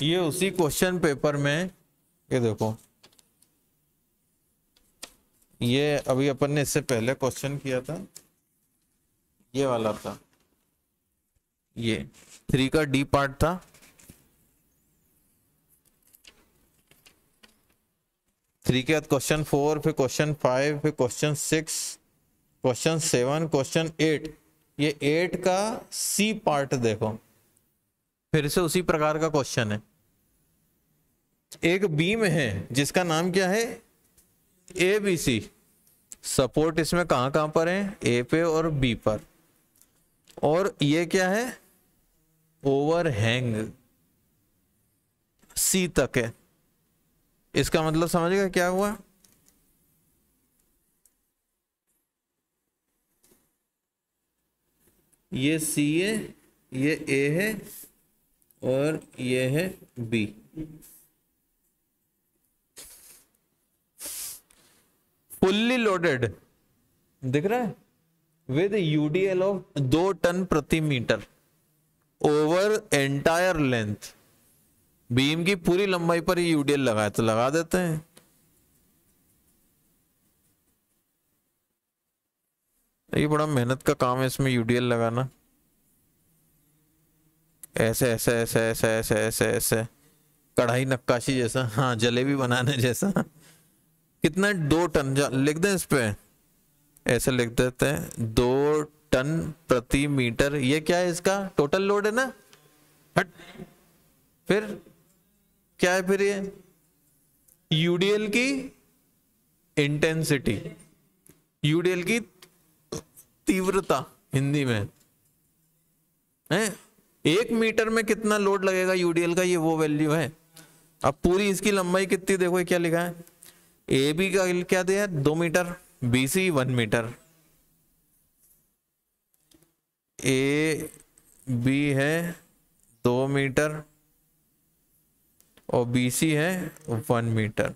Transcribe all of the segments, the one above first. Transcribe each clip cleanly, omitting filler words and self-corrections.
ये उसी question paper में, ये देखो, ये अभी अपन ने इससे पहले क्वेश्चन किया था, ये वाला था, ये 3 का डी पार्ट था। थ्री के बाद क्वेश्चन 4, फिर क्वेश्चन 5, फिर क्वेश्चन 6, क्वेश्चन 7, क्वेश्चन 8। ये 8 का सी पार्ट देखो, फिर से उसी प्रकार का क्वेश्चन है। एक बीम है जिसका नाम क्या है, ए बी सी। सपोर्ट इसमें कहां कहां पर है, ए पे और बी पर। और ये क्या है, ओवरहैंग सी तक है। इसका मतलब समझेगा क्या हुआ, ये सी है, ये ए है और ये है बी। फुल्ली लोडेड दिख रहा है विद यूडीएल ऑफ 2 टन प्रति metre over entire length. Beam की पूरी लंबाई पर ये यूडीएल लगाए तो लगा देते हैं। ये बड़ा मेहनत का काम है इसमें यूडीएल लगाना। ऐसे ऐसे ऐसे ऐसे ऐसे ऐसे ऐसे कढ़ाई नक्काशी जैसा, हाँ जलेबी बनाने जैसा। कितना 2 टन लिख दें इस पे, ऐसे लिख देते हैं 2 टन प्रति मीटर। ये क्या है, इसका टोटल लोड है ना। हट, फिर क्या है, फिर ये यूडीएल की इंटेंसिटी, यूडीएल की तीव्रता हिंदी में है। 1 मीटर में कितना लोड लगेगा यूडीएल का, ये वो वैल्यू है। अब पूरी इसकी लंबाई कितनी देखो, ये क्या लिखा है, ए बी का क्या दिया है 2 metre, B C 1 metre. A B है 2 मीटर और बी सी है 1 मीटर।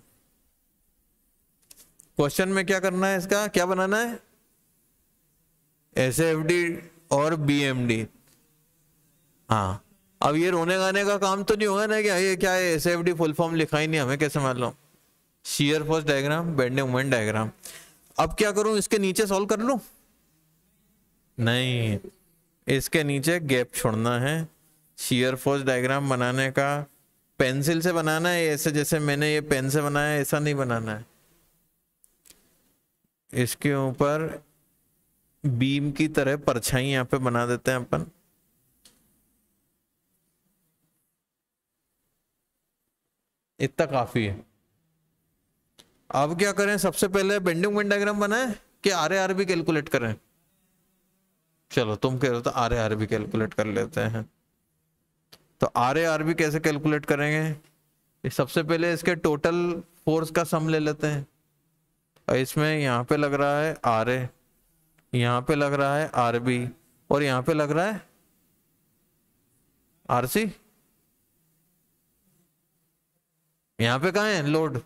क्वेश्चन में क्या करना है, इसका क्या बनाना है, एसएफडी और बीएमडी। हाँ, अब ये रोने गाने का काम तो नहीं होगा ना कि ये क्या है, एसएफडी फुल फॉर्म लिखा ही नहीं, हमें कैसे मालूम। Shear force diagram, bending moment diagram. अब क्या करूं, इसके नीचे सॉल्व कर लूं, नहीं, इसके नीचे गैप छोड़ना है। शियर फोर्स डायग्राम बनाने का पेंसिल से बनाना है, ऐसे जैसे मैंने ये पेन से बनाया है, ऐसा नहीं बनाना है। इसके ऊपर बीम की तरह परछाई यहां पे बना देते हैं अपन। इतना काफी है। अब क्या करें, सबसे पहले बेंडिंग मोमेंट डायग्राम बनाए कि आर भी कैलकुलेट करें। चलो तुम कह रहे हो तो आर भी कैलकुलेट कर लेते हैं। तो आर भी कैसे कैलकुलेट करेंगे, सबसे पहले इसके टोटल फोर्स का सम ले लेते हैं। और इसमें यहाँ पे लग रहा है आर ए, यहाँ पे लग रहा है आर बी और यहाँ पे लग रहा है आर सी। यहाँ पे कहाँ है लोड,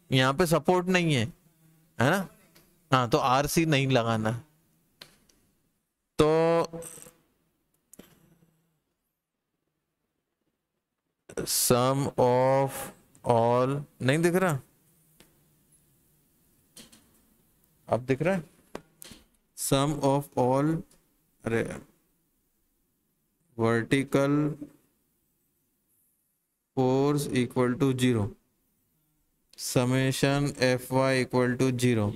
यहाँ पे सपोर्ट नहीं है ना। हाँ, तो आर सी नहीं लगाना। तो सम ऑफ ऑल नहीं दिख रहा, अब दिख रहा है, सम ऑफ ऑल, अरे vertical force equal to 0, summation F Y equal to 0।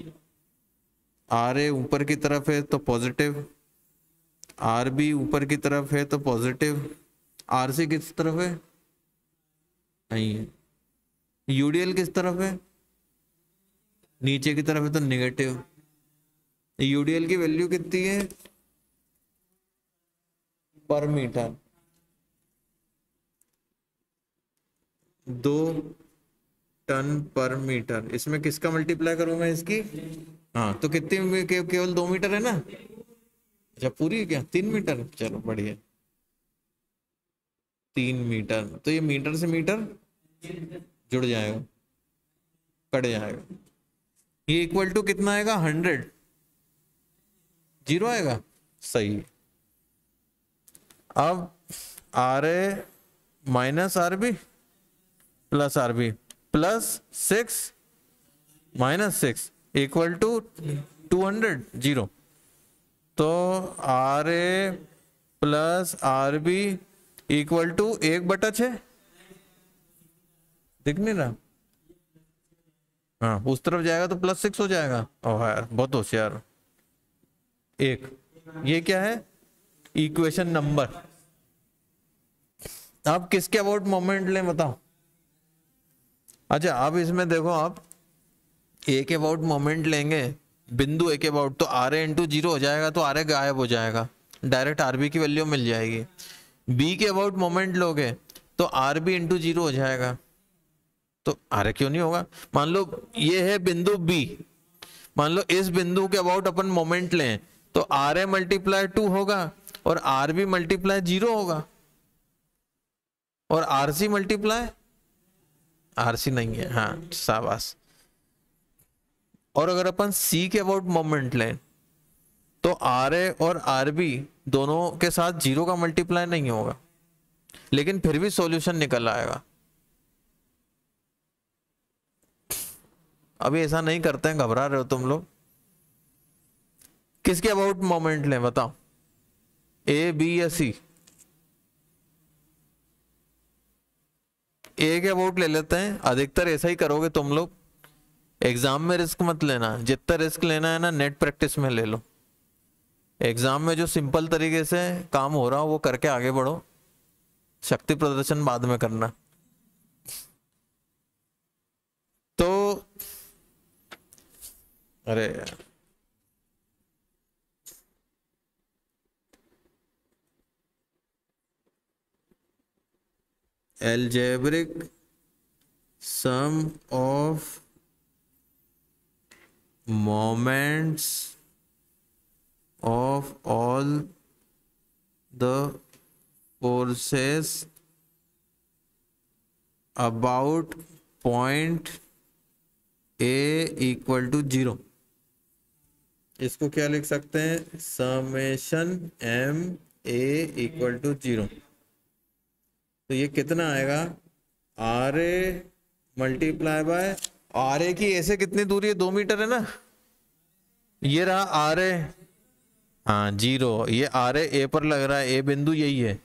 R A ऊपर की तरफ है तो पॉजिटिव, आर बी ऊपर की तरफ है तो पॉजिटिव, आर सी किस तरफ है, नहीं है। यूडीएल किस तरफ है, नीचे की तरफ है तो नेगेटिव। यूडीएल की वैल्यू कितनी है, पर मीटर, 2 टन पर मीटर। इसमें किसका मल्टीप्लाई करूंगा, इसकी। हाँ, तो कितनी केवल 2 मीटर है ना। अच्छा, पूरी क्या 3 मीटर, चलो बढ़िया, 3 मीटर। तो ये मीटर से मीटर जुड़ जाएगा, कट जाएगा। ये इक्वल टू कितना आएगा, 100, 0 आएगा, सही। अब R A minus R B plus R B plus 6 minus 6 equal to 200 zero. तो R A plus R B equal to 1/6। दिख नहीं रहा? हाँ, उस तरफ जाएगा तो +6 हो जाएगा। ओह यार बहुत होशियार। एक ये क्या है? Equation number. आप किसके अबाउट मोमेंट लें बताओ? अच्छा, अब इसमें देखो, आप ए के अबाउट मोमेंट लेंगे, बिंदु ए के अबाउट, तो आर ए इंटू 0 हो जाएगा, तो आर ए गायब हो जाएगा, डायरेक्ट आर बी की वैल्यू मिल जाएगी। बी के अबाउट मोमेंट लोगे तो आर बी इंटू 0 हो जाएगा, तो आर ए क्यों नहीं होगा? मान लो ये है बिंदु बी, मान लो इस बिंदु के अबाउट अपन मोमेंट लें, तो आर ए मल्टीप्लाई 2 होगा और आर बी मल्टीप्लाई 0 होगा, और R C multiply R C नहीं है। हाँ शाबाश। और अगर अपन सी के अबाउट मोमेंट लें तो आर ए और आर बी दोनों के साथ 0 का मल्टीप्लाई नहीं होगा, लेकिन फिर भी सॉल्यूशन निकल आएगा। अभी ऐसा नहीं करते हैं, घबरा रहे हो तुम लोग। किसके अबाउट मोमेंट लें बताओ? ए बी या सी? ए के अबाउट ले लेते हैं, अधिकतर ऐसा ही करोगे तुम लोग। एग्जाम में रिस्क मत लेना, जितना रिस्क लेना है ना नेट प्रैक्टिस में ले लो। एग्जाम में जो सिंपल तरीके से काम हो रहा हो वो करके आगे बढ़ो, शक्ति प्रदर्शन बाद में करना। तो अरे यार, algebraic sum of moments of all the forces about point A equal to 0। इसको क्या लिख सकते हैं? Summation M A equal to 0। तो ये कितना आएगा? R A multiply by R A की ऐसे कितनी दूरी है? 2 मीटर है ना। ये रहा आर ए, हाँ 0। ये आर ए पर लग रहा है, ए बिंदु यही है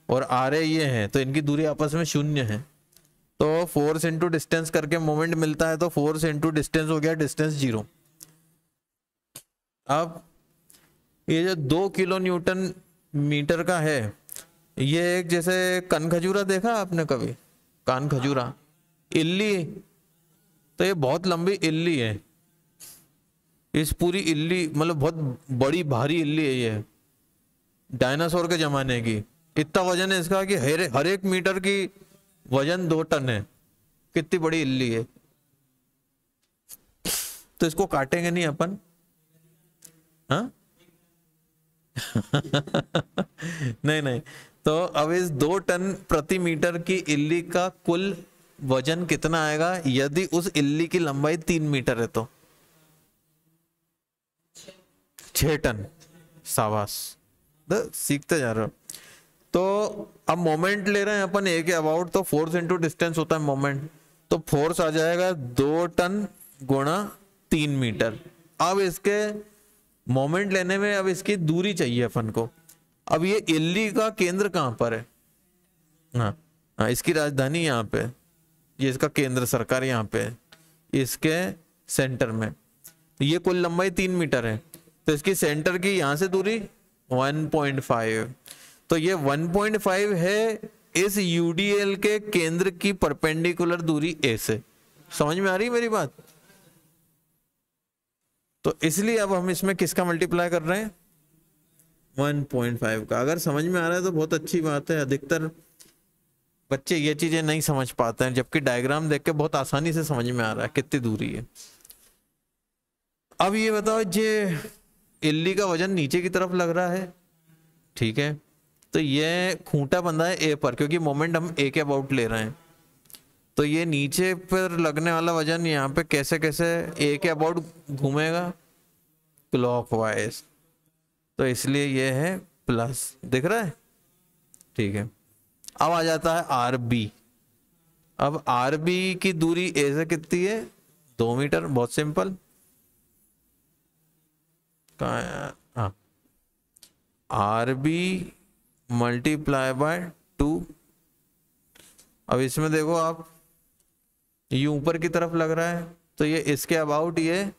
और आर ए ये है, तो इनकी दूरी आपस में 0 है। तो फोर्स इंटू डिस्टेंस करके मोमेंट मिलता है, तो फोर्स इंटू डिस्टेंस हो गया, डिस्टेंस 0। अब ये जो 2 किलो न्यूटन मीटर का है, ये एक जैसे कान खजूरा देखा आपने कभी? कान खजूरा, इल्ली, तो ये बहुत लंबी इल्ली है। इस पूरी इल्ली मतलब बहुत बड़ी भारी इल्ली है ये, डायनासोर के जमाने की। इतना वजन है इसका कि हर एक मीटर की वजन 2 टन है। कितनी बड़ी इल्ली है। तो इसको काटेंगे नहीं अपन, हाँ? नहीं नहीं। तो अब इस 2 टन प्रति मीटर की इल्ली का कुल वजन कितना आएगा यदि उस इल्ली की लंबाई 3 मीटर है? तो 6 टन। शाबाश, सीखते जा रहे हो। तो अब मोमेंट ले रहे हैं अपन ए के अबाउट, तो फोर्स इंटू डिस्टेंस होता है मोमेंट, तो फोर्स आ जाएगा 2 टन गुणा 3 मीटर। अब इसके मोमेंट लेने में अब इसकी दूरी चाहिए अपन को। अब ये इल्ली का केंद्र कहां पर है? हाँ, इसकी राजधानी यहाँ पे, ये इसका केंद्र सरकार यहाँ पे, इसके सेंटर में। ये कुल लंबाई 3 मीटर है, तो इसकी सेंटर की यहां से दूरी 1.5। तो ये 1.5 है इस यूडीएल के केंद्र की परपेंडिकुलर दूरी ए से। समझ में आ रही मेरी बात? तो इसलिए अब हम इसमें किसका मल्टीप्लाई कर रहे हैं? 1.5 का। अगर समझ में आ रहा है तो बहुत अच्छी बात है। अधिकतर बच्चे ये चीजें नहीं समझ पाते हैं, जबकि डायग्राम देख के बहुत आसानी से समझ में आ रहा है कितनी दूरी है। अब ये बताओ, ये इल्ली का वजन नीचे की तरफ लग रहा है, ठीक है? तो ये खूंटा बंधा है ए पर, क्योंकि मोमेंट हम ए के अबाउट ले रहे हैं। तो ये नीचे पर लगने वाला वजन यहाँ पे कैसे कैसे ए के अबाउट घूमेगा? क्लॉकवाइज। तो इसलिए ये है प्लस, दिख रहा है? ठीक है। अब आ जाता है आर बी। अब आर बी की दूरी ए से कितनी है? 2 मीटर। बहुत सिंपल। कहाँ है यार? हाँ, आर बी मल्टीप्लाई बाय 2। अब इसमें देखो आप, ये ऊपर की तरफ लग रहा है तो ये इसके अबाउट ये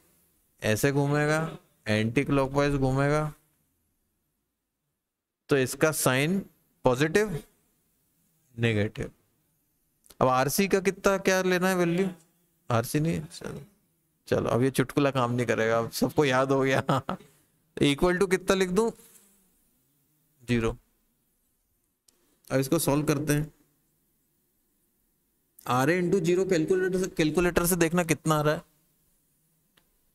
ऐसे घूमेगा, एंटी क्लॉकवाइज घूमेगा, तो इसका साइन पॉजिटिव नेगेटिव। अब आरसी का कितना क्या लेना है वैल्यू? आरसी नहीं, चलो चलो अब ये चुटकुला काम नहीं करेगा, अब सबको याद हो गया। इक्वल टू कितना लिख दूं? 0। अब इसको सॉल्व करते हैं। आर ए इंटू 0 कैलकुलेटर से देखना कितना आ रहा है।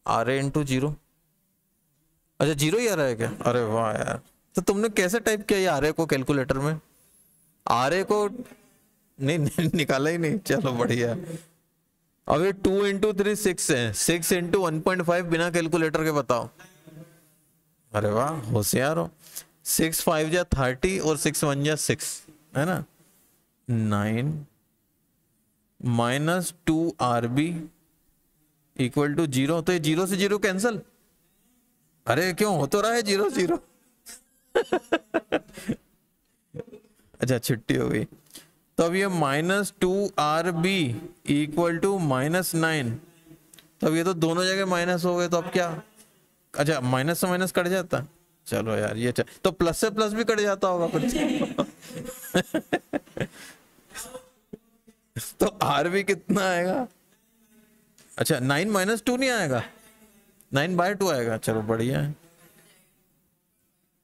आर ए इंटू 0, अच्छा 0 ही आ रहा है क्या? अरे वाह यार, तो तुमने कैसे टाइप किया ये आर ए को कैलकुलेटर में? आर ए को नहीं निकाला ही नहीं, चलो बढ़िया। अब ये 2 इंटू 3 6 है, 6 इंटू 1.5 बिना कैलकुलेटर के बताओ। अरे वाह, होशियार हो। 6 5 जा 30 और 6 1 जा 6, है ना? 9 minus 2 R B equal to 0। तो ये 0 से 0 कैंसल। अरे क्यों हो तो रहा है 0 0। अच्छा छुट्टी हो गई। तो अब ये minus 2 R B equal to -9। तो अब ये तो दोनों जगह माइनस हो गए, तो अब क्या? अच्छा माइनस से माइनस कट जाता। चलो यार ये तो प्लस से प्लस भी कट जाता होगा फिर। तो आर बी कितना आएगा? अच्छा 9 - 2 नहीं आएगा, 9/2 आएगा। चलो बढ़िया है।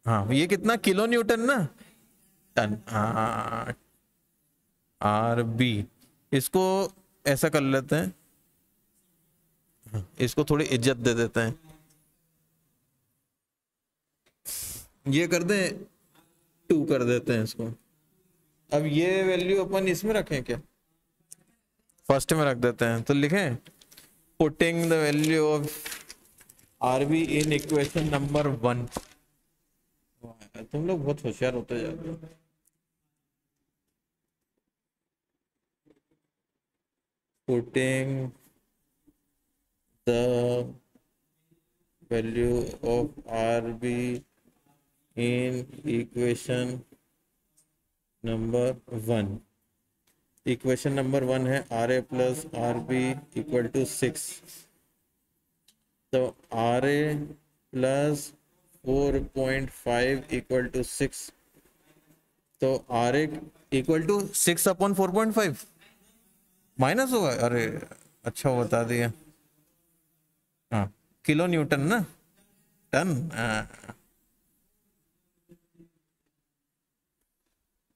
हाँ ये कितना किलो न्यूटन ना, टन। हाँ आर बी, इसको ऐसा कर लेते हैं, इसको थोड़ी इज्जत दे देते हैं, ये कर दें 2 कर देते हैं इसको। अब ये वैल्यू अपन इसमें रखें क्या? फर्स्ट में रख देते हैं, तो लिखें putting the value of R B in equation number 1। तुम लोग बहुत होशियार होते जाते हो। Putting the value of R B in equation number 1। Equation number 1 है R A plus R B equal to 6। तो R A plus 4.5 equal to 6। तो R A equal to 6/4.5 minus होगा। अरे अच्छा बता दिया। हाँ किलो न्यूटन ना, टन।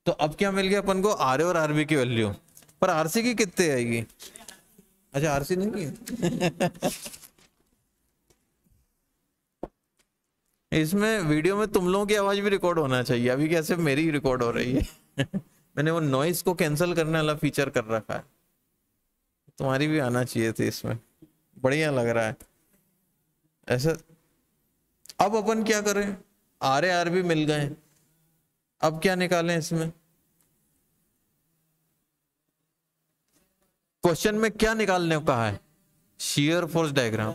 तो अब क्या मिल गया अपन को? आर ए और आरबी की वैल्यू, पर आरसी की कितने आएगी? अच्छा आरसी नहीं की। इसमें वीडियो में तुम लोगों की आवाज भी रिकॉर्ड होना चाहिए, अभी कैसे मेरी रिकॉर्ड हो रही है। मैंने वो नॉइस को कैंसिल करने वाला फीचर कर रखा है, तुम्हारी भी आना चाहिए थी इसमें। बढ़िया लग रहा है ऐसा। अब अपन क्या करें? आर ए आर बी मिल गए, अब क्या निकालें इसमें? क्वेश्चन में क्या निकालने को कहा है? Shear force diagram.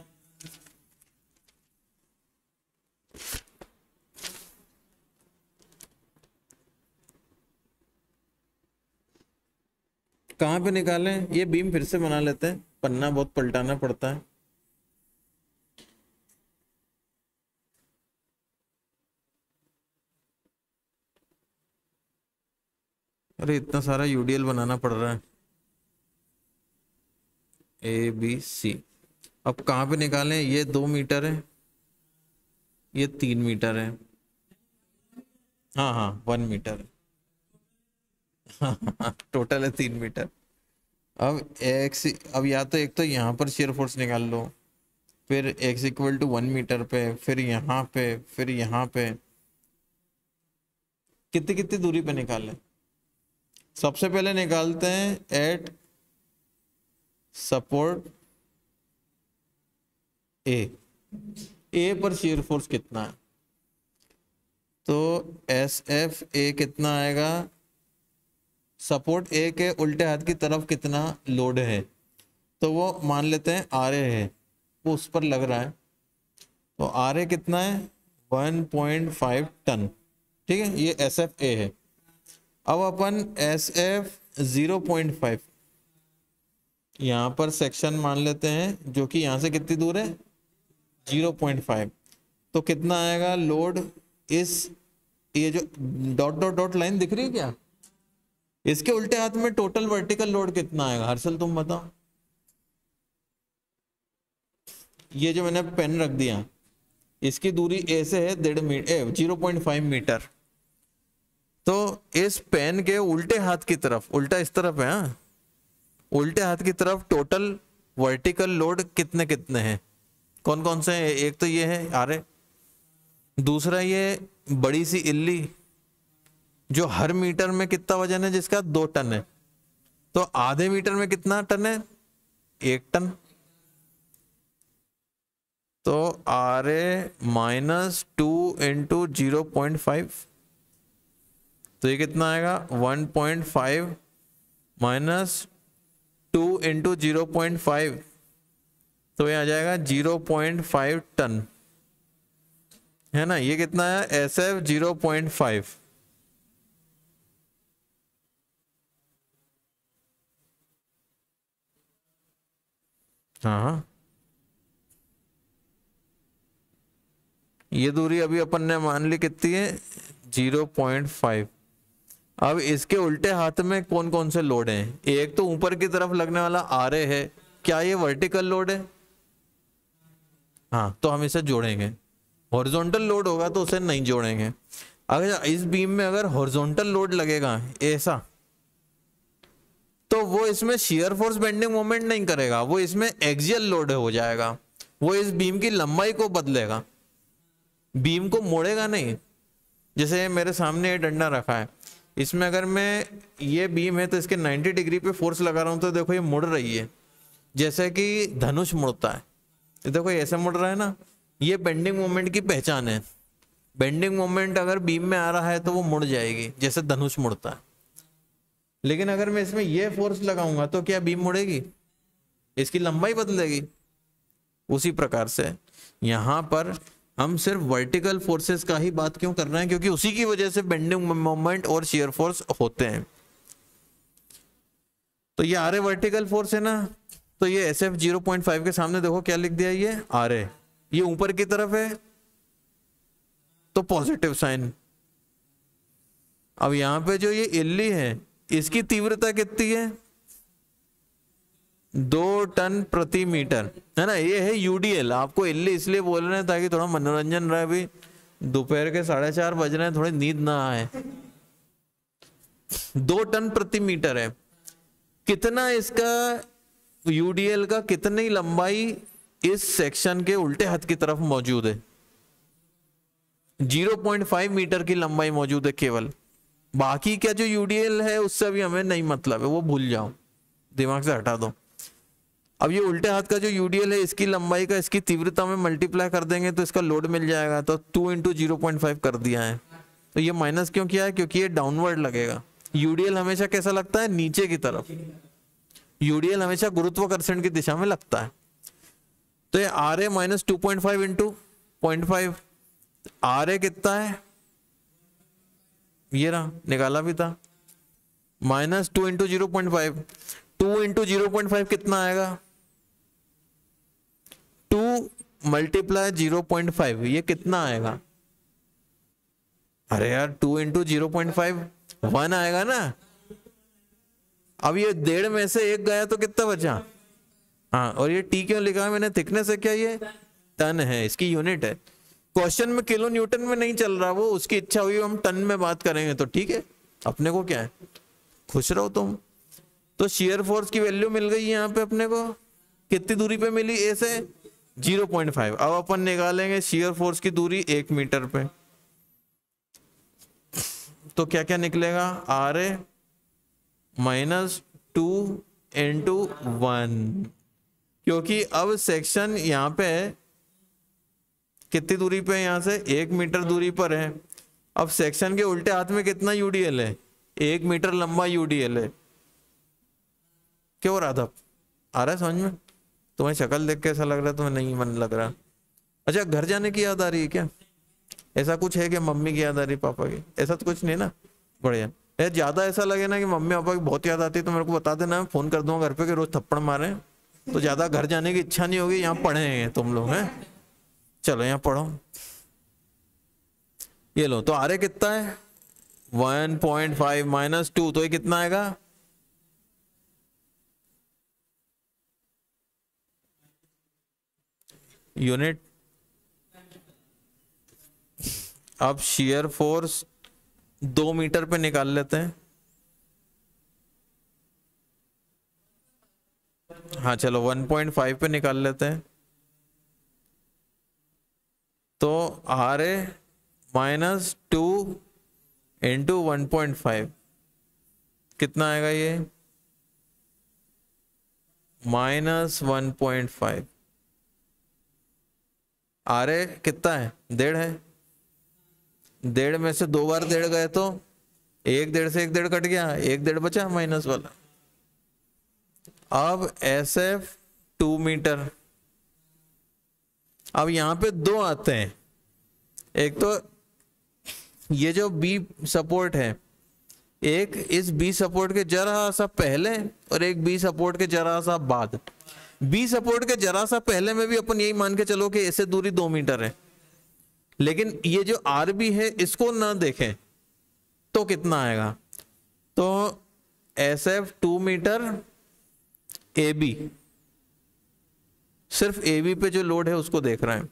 कहां पे निकालें? ये बीम फिर से बना लेते हैं, पन्ना बहुत पलटाना पड़ता है। अरे इतना सारा यूडीएल बनाना पड़ रहा है। A B C. अब कहां पे निकालें? ये 2 मीटर है, ये 3 मीटर है। हाँ हाँ 1 मीटर है। टोटल है 3 मीटर। अब एक्स, अब या तो एक तो यहाँ पर शेयर फोर्स निकाल लो, फिर एक्स इक्वल टू 1 मीटर पे, फिर यहाँ पे, फिर यहाँ पे, कितनी कितनी दूरी पे निकालें? सबसे पहले निकालते हैं एट सपोर्ट ए पर शेयर फोर्स कितना है? तो एस एफ ए कितना आएगा? सपोर्ट ए के उल्टे हाथ की तरफ कितना लोड है, तो वो मान लेते हैं आर ए है, वो उस पर लग रहा है, तो आर ए कितना है 1.5 टन, ठीक है, ये एस एफ ए है। अब अपन एस एफ 0.5 यहाँ पर सेक्शन मान लेते हैं, जो कि यहाँ से कितनी दूर है 0.5, तो कितना आएगा लोड इस, ये जो डॉट डॉट डॉट लाइन दिख रही है क्या, इसके उल्टे हाथ में टोटल वर्टिकल लोड कितना आएगा, हर्षल तुम बताओ। ये जो मैंने पेन रख दिया, इसकी दूरी ए से है 0.5 मीटर, तो इस पेन के उल्टे हाथ की तरफ, उल्टा इस तरफ है, हाँ, उल्टे हाथ की तरफ टोटल वर्टिकल लोड कितने कितने हैं, कौन कौन से हैं, एक तो ये है आरे, दूसरा ये बड़ी सी इल्ली जो हर मीटर में कितना वजन है, जिसका 2 टन है, तो आधे मीटर में कितना टन है 1 टन, तो आर ए -2 इंटू 0.5, तो ये कितना आएगा 1.5 -2 इंटू 0.5, तो ये आ जाएगा 0.5 टन, है ना। ये कितना है एस एफ 0.5, हाँ, ये दूरी अभी अपन ने मान ली कितनी है 0.5। अब इसके उल्टे हाथ में कौन कौन से लोड हैं, एक तो ऊपर की तरफ लगने वाला आर ए है, क्या ये वर्टिकल लोड है, हाँ, तो हम इसे जोड़ेंगे, हॉरिजॉन्टल लोड होगा तो उसे नहीं जोड़ेंगे। अगर इस बीम में अगर हॉरिजॉन्टल लोड लगेगा ऐसा, तो वो इसमें शियर फोर्स बेंडिंग मोमेंट नहीं करेगा, वो इसमें एक्सियल लोड हो जाएगा, वो इस बीम की लंबाई को बदलेगा, बीम को मोड़ेगा नहीं। जैसे मेरे सामने ये डंडा रखा है, इसमें अगर मैं, ये बीम है तो इसके 90 डिग्री पे फोर्स लगा रहा हूं, तो देखो ये मुड़ रही है, जैसे कि धनुष मुड़ता है, तो देखो ये ऐसे मुड़ रहा है ना, ये बेंडिंग मोमेंट की पहचान है। बेंडिंग मोमेंट अगर बीम में आ रहा है तो वो मुड़ जाएगी, जैसे धनुष मुड़ता है। लेकिन अगर मैं इसमें ये फोर्स लगाऊंगा तो क्या बीम मुड़ेगी, इसकी लंबाई बदलेगी। उसी प्रकार से यहां पर हम सिर्फ वर्टिकल फोर्सेस का ही बात क्यों कर रहे हैं, क्योंकि उसी की वजह से बेंडिंग मोमेंट और शियर फोर्स होते हैं। तो ये आर ए वर्टिकल फोर्स है ना, तो ये एस एफ 0.5 के सामने देखो क्या लिख दिया, ये आर ए, ये ऊपर की तरफ है तो पॉजिटिव साइन। अब यहां पे जो ये इल्ली है, इसकी तीव्रता कितनी है 2 टन प्रति मीटर, है ना, ये है यूडीएल। आपको इल्ली इसलिए बोल रहे हैं ताकि थोड़ा मनोरंजन रहे, भी दोपहर के 4:30 बज रहे हैं, थोड़ी नींद ना आए। 2 टन प्रति मीटर है, कितना इसका यूडीएल का, कितनी लंबाई इस सेक्शन के उल्टे हाथ की तरफ मौजूद है, 0.5 मीटर की लंबाई मौजूद है केवल। बाकी क्या जो यूडीएल है उससे अभी हमें नहीं मतलब है, वो भूल जाओ, दिमाग से हटा दो। अब ये उल्टे हाथ का जो यूडीएल है, इसकी लंबाई का इसकी तीव्रता में मल्टीप्लाई कर देंगे तो इसका लोड मिल जाएगा, तो 2 इंटू 0.5 कर दिया है। तो ये माइनस क्यों किया है, क्योंकि ये डाउनवर्ड लगेगा। यूडीएल हमेशा कैसा लगता है, नीचे की तरफ, यूडीएल हमेशा गुरुत्वाकर्षण की दिशा में लगता है। तो ये R A -2.5 into 0.5, R A कितना है, ये रहा, निकाला भी था, -2 इंटू 0.5, 2 इंटू 0.5 कितना आएगा 2 × 0.5, ये कितना आएगा, अरे यार 2 इंटू 0.5 1 आएगा ना। अब ये 1.5 में से 1 गया तो कितना बचा, हाँ, और ये टी क्यों लिखा है मैंने, थिकनेस है क्या, ये टन है, इसकी यूनिट है। क्वेश्चन में किलो न्यूटन में नहीं चल रहा, वो उसकी इच्छा हुई हम टन में बात करेंगे तो ठीक है, अपने को क्या है, खुश रहो तुम। तो शियर फोर्स की वैल्यू मिल गई यहाँ पे अपने को, कितनी दूरी पे मिली, ए से 0.5। अब अपन निकालेंगे शियर फोर्स की दूरी 1 मीटर पे, तो क्या क्या निकलेगा, आर ए -2 इंटू 1, क्योंकि अब सेक्शन यहाँ पे कितनी दूरी पे है, यहाँ से 1 मीटर दूरी पर है। अब सेक्शन के उल्टे हाथ में कितना यूडीएल है, 1 मीटर लंबा यूडीएल है। क्या हो रहा था? आ रहा है समझ में? तुम्हें शक्ल देख के ऐसा लग रहा है, तुम्हें नहीं मन लग रहा? अच्छा, घर जाने की याद आ रही है क्या? ऐसा कुछ है कि मम्मी की याद आ रही, पापा की? ऐसा तो कुछ नहीं ना? बढ़िया। ज्यादा ऐसा लगे ना कि मम्मी पापा की बहुत याद आती है तो मेरे को बता देना, मैं फोन कर दूंगा घर पे कि रोज थप्पड़ मारे, तो ज्यादा घर जाने की इच्छा नहीं होगी। यहाँ पढ़े हैं तुम लोग हैं, चलो यहाँ पढ़ो। ये लो, तो आरे कितना है? 1.5 माइनस 2, तो ये कितना आएगा? यूनिट। अब शियर फोर्स 2 मीटर पे निकाल लेते हैं। हाँ चलो 1.5 पे निकाल लेते हैं। तो आर ए माइनस 2 इंटू 1.5 कितना आएगा? ये -1.5। आर ए कितना है? 1.5 है। 1.5 में से 2 बार 1.5 गए तो 1.5 से 1.5 कट गया, 1.5 बचा माइनस वाला। अब एस एफ 2 मीटर। अब यहां पे 2 आते हैं, एक तो ये जो बी सपोर्ट है, एक इस बी सपोर्ट के जरा सा पहले और एक बी सपोर्ट के जरा सा बाद। बी सपोर्ट के जरा सा पहले में भी अपन यही मान के चलो कि ऐसे दूरी 2 मीटर है, लेकिन ये जो आर बी है इसको ना देखें तो कितना आएगा? तो S F 2 metre A B, सिर्फ ए बी पे जो लोड है उसको देख रहे हैं,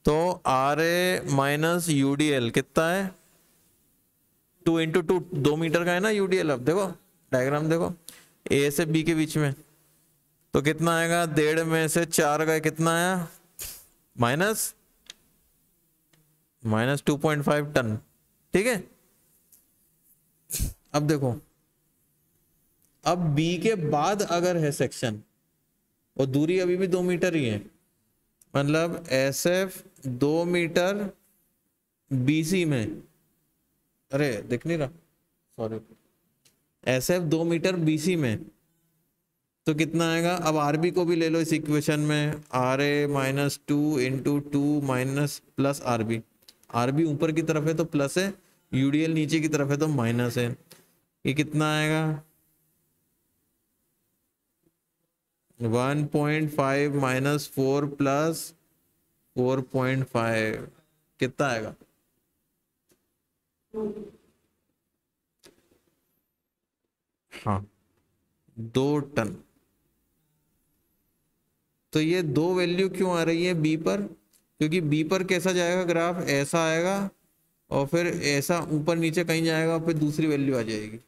तो आर ए माइनस यूडीएल कितना है? 2 इंटू 2, 2 मीटर का है ना यूडीएल। अब देखो डायग्राम देखो, ए से बी के बीच में, तो कितना आएगा? 1.5 में से 4 गए, कितना आया? Minus 2.5 ton. ठीक है। अब देखो, अब बी के बाद अगर है सेक्शन और दूरी अभी भी 2 मीटर ही है, मतलब एस एफ 2 मीटर बीसी में, अरे दिख नहीं रहा, sorry, S F 2 metre BC में, तो कितना आएगा? अब आरबी को भी ले लो इस इक्वेशन में, R A minus 2 into 2 minus plus RB. RB ऊपर की तरफ है तो प्लस है, यूडीएल नीचे की तरफ है तो माइनस है। ये कितना आएगा? 1.5 माइनस 4 प्लस 4.5 कितना आएगा? हाँ 2 टन। तो ये 2 वैल्यू क्यों आ रही है बी पर? क्योंकि बी पर कैसा जाएगा ग्राफ? ऐसा आएगा और फिर ऐसा ऊपर नीचे कहीं जाएगा, फिर दूसरी वैल्यू आ जाएगी।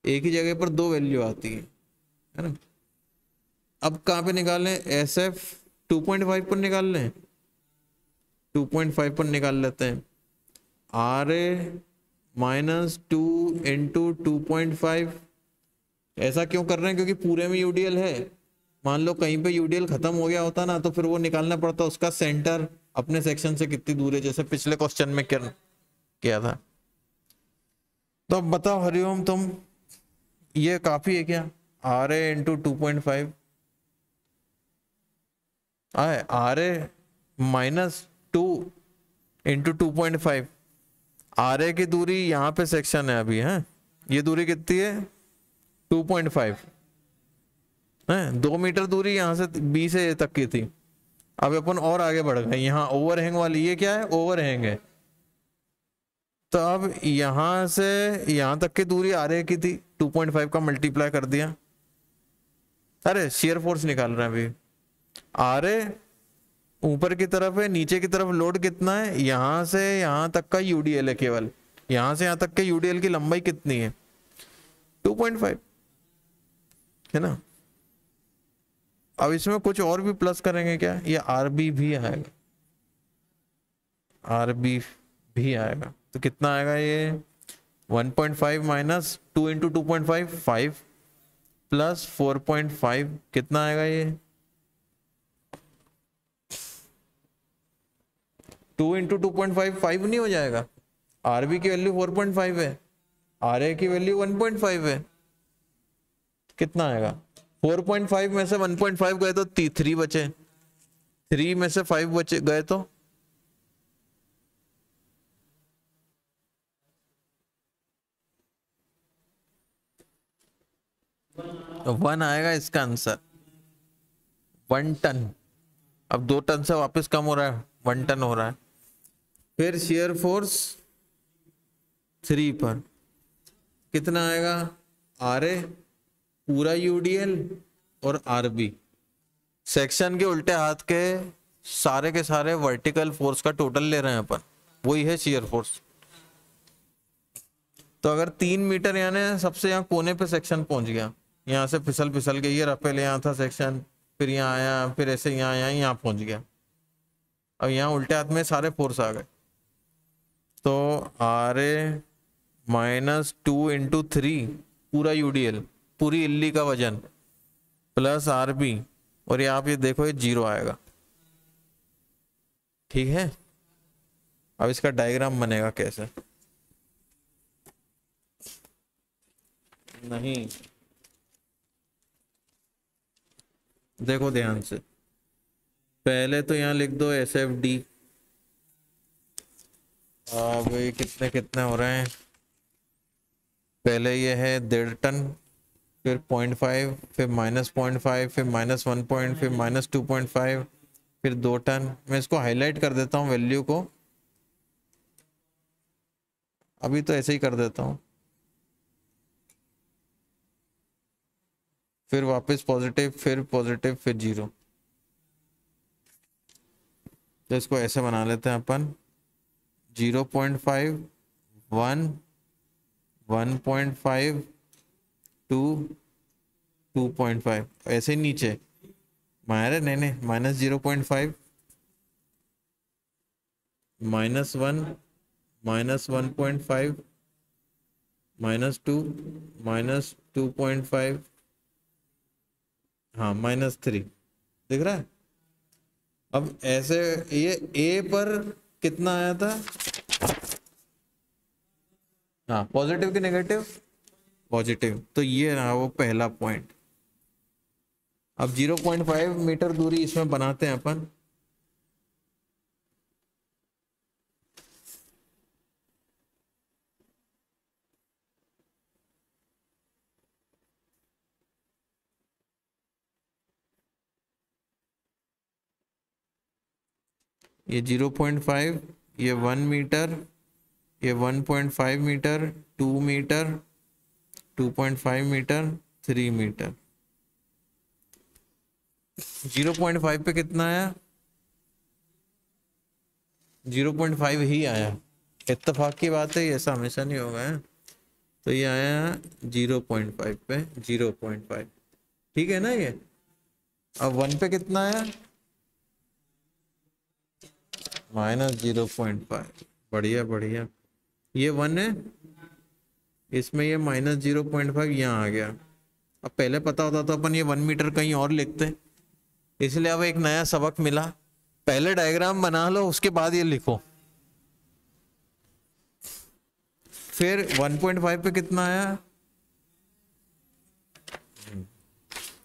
एक ही जगह पर 2 वैल्यू आती है ना। अब कहाँ पे निकालें? एस एफ 2.5 पर निकाल लें, 2.5 पर निकाल लेते हैं। R A minus 2 into 2.5। ऐसा क्यों कर रहे हैं? क्योंकि पूरे में यूडीएल है। मान लो कहीं पे यूडीएल खत्म हो गया होता ना, तो फिर वो निकालना पड़ता उसका सेंटर अपने सेक्शन से कितनी दूर है, जैसे पिछले क्वेश्चन में किया था। तो अब बताओ हरिओम, तुम ये काफी है क्या? आर ए इंटू 2.5 आए, R A minus 2 into 2.5। R A की दूरी यहाँ पे सेक्शन है अभी है, ये दूरी कितनी है? 2.5 है। 2 मीटर दूरी यहाँ से बी से तक की थी। अब अपन और आगे बढ़ गए, यहाँ ओवरहैंग वाली, ये क्या है? ओवरहैंग है। तो अब यहां से यहां तक की दूरी आर ए की थी, 2.5 का मल्टीप्लाई कर दिया। अरे शेयर फोर्स निकाल रहे हैं अभी। आर ए ऊपर की तरफ है, नीचे की तरफ लोड कितना है? यहां से यहां तक का यूडीएल है, केवल यहां से यहां तक के यूडीएल की लंबाई कितनी है? 2.5 है ना। अब इसमें कुछ और भी प्लस करेंगे क्या? ये आरबी भी आएगा, आरबी भी आएगा। तो कितना आएगा ये? 1.5 माइनस 2 इंटू 2.5 5 प्लस 4.5 कितना आएगा ये? 2 इंटू 2.5 5 नहीं हो जाएगा? आरबी की वैल्यू 4.5 है, आर ए की वैल्यू 1.5 है, कितना आएगा 4.5 में से 1.5 गए तो 3 बचे, 3 में से 5 बचे गए तो 1 आएगा इसका आंसर, 1 टन। अब 2 टन से वापस कम हो रहा है, 1 टन हो रहा है। फिर शेयर फोर्स 3 पर कितना आएगा, आर ए पूरा यूडीएल और आरबी, सेक्शन के उल्टे हाथ के सारे वर्टिकल फोर्स का टोटल ले रहे हैं अपन, वही है शेयर फोर्स। तो अगर 3 मीटर यानी सबसे यहाँ कोने पे सेक्शन पहुंच गया, यहाँ से फिसल के ये रफेल यहाँ था सेक्शन, फिर यहाँ आया, फिर ऐसे यहाँ आया, यहाँ पहुंच गया। अब यहाँ उल्टे हाथ में सारे फोर्स आ गए, तो आर ए -2 × 3 पूरा यूडीएल, पूरी इल्ली का वजन, प्लस आरबी, और ये आप ये देखो ये 0 आएगा। ठीक है, अब इसका डायग्राम बनेगा कैसे, नहीं देखो ध्यान से, पहले तो यहाँ लिख दो SFD। अब ये कितने कितने हो रहे हैं, पहले ये है 1.5 टन, फिर 0.5, फिर -0.5, फिर -1 पॉइंट, फिर -2.5, फिर 2 टन। मैं इसको हाईलाइट कर देता हूँ वैल्यू को, अभी तो ऐसे ही कर देता हूँ, फिर वापस पॉजिटिव, फिर पॉजिटिव, फिर 0। तो इसको ऐसे बना लेते हैं अपन, 0.5, 1, 1.5, 2, 2.5, ऐसे नीचे मारे नहीं -0.5, -1, -1.5, -2, -2.5, हाँ -3 दिख रहा है। अब ऐसे ये ए पर कितना आया था, हाँ पॉजिटिव कि नेगेटिव, पॉजिटिव, तो ये रहा वो पहला पॉइंट। अब 0.5 मीटर दूरी इसमें बनाते हैं अपन, ये 0.5, ये 1 मीटर, ये 1.5 मीटर, 2 मीटर, 2.5 मीटर, 3 मीटर। 0.5 पे कितना आया, 0.5 ही आया, इत्तेफाक की बात है, ऐसा हमेशा नहीं होगा है? तो ये आया 0.5 पे 0.5, ठीक है ना ये। अब 1 पे कितना आया, -0.5, बढ़िया बढ़िया, ये 1 है, इसमें ये -0.5 यहाँ आ गया। अब पहले पता होता तो अपन ये 1 मीटर कहीं और लिखते, इसलिए अब एक नया सबक मिला, पहले डायग्राम बना लो उसके बाद ये लिखो। फिर 1.5 पे कितना आया,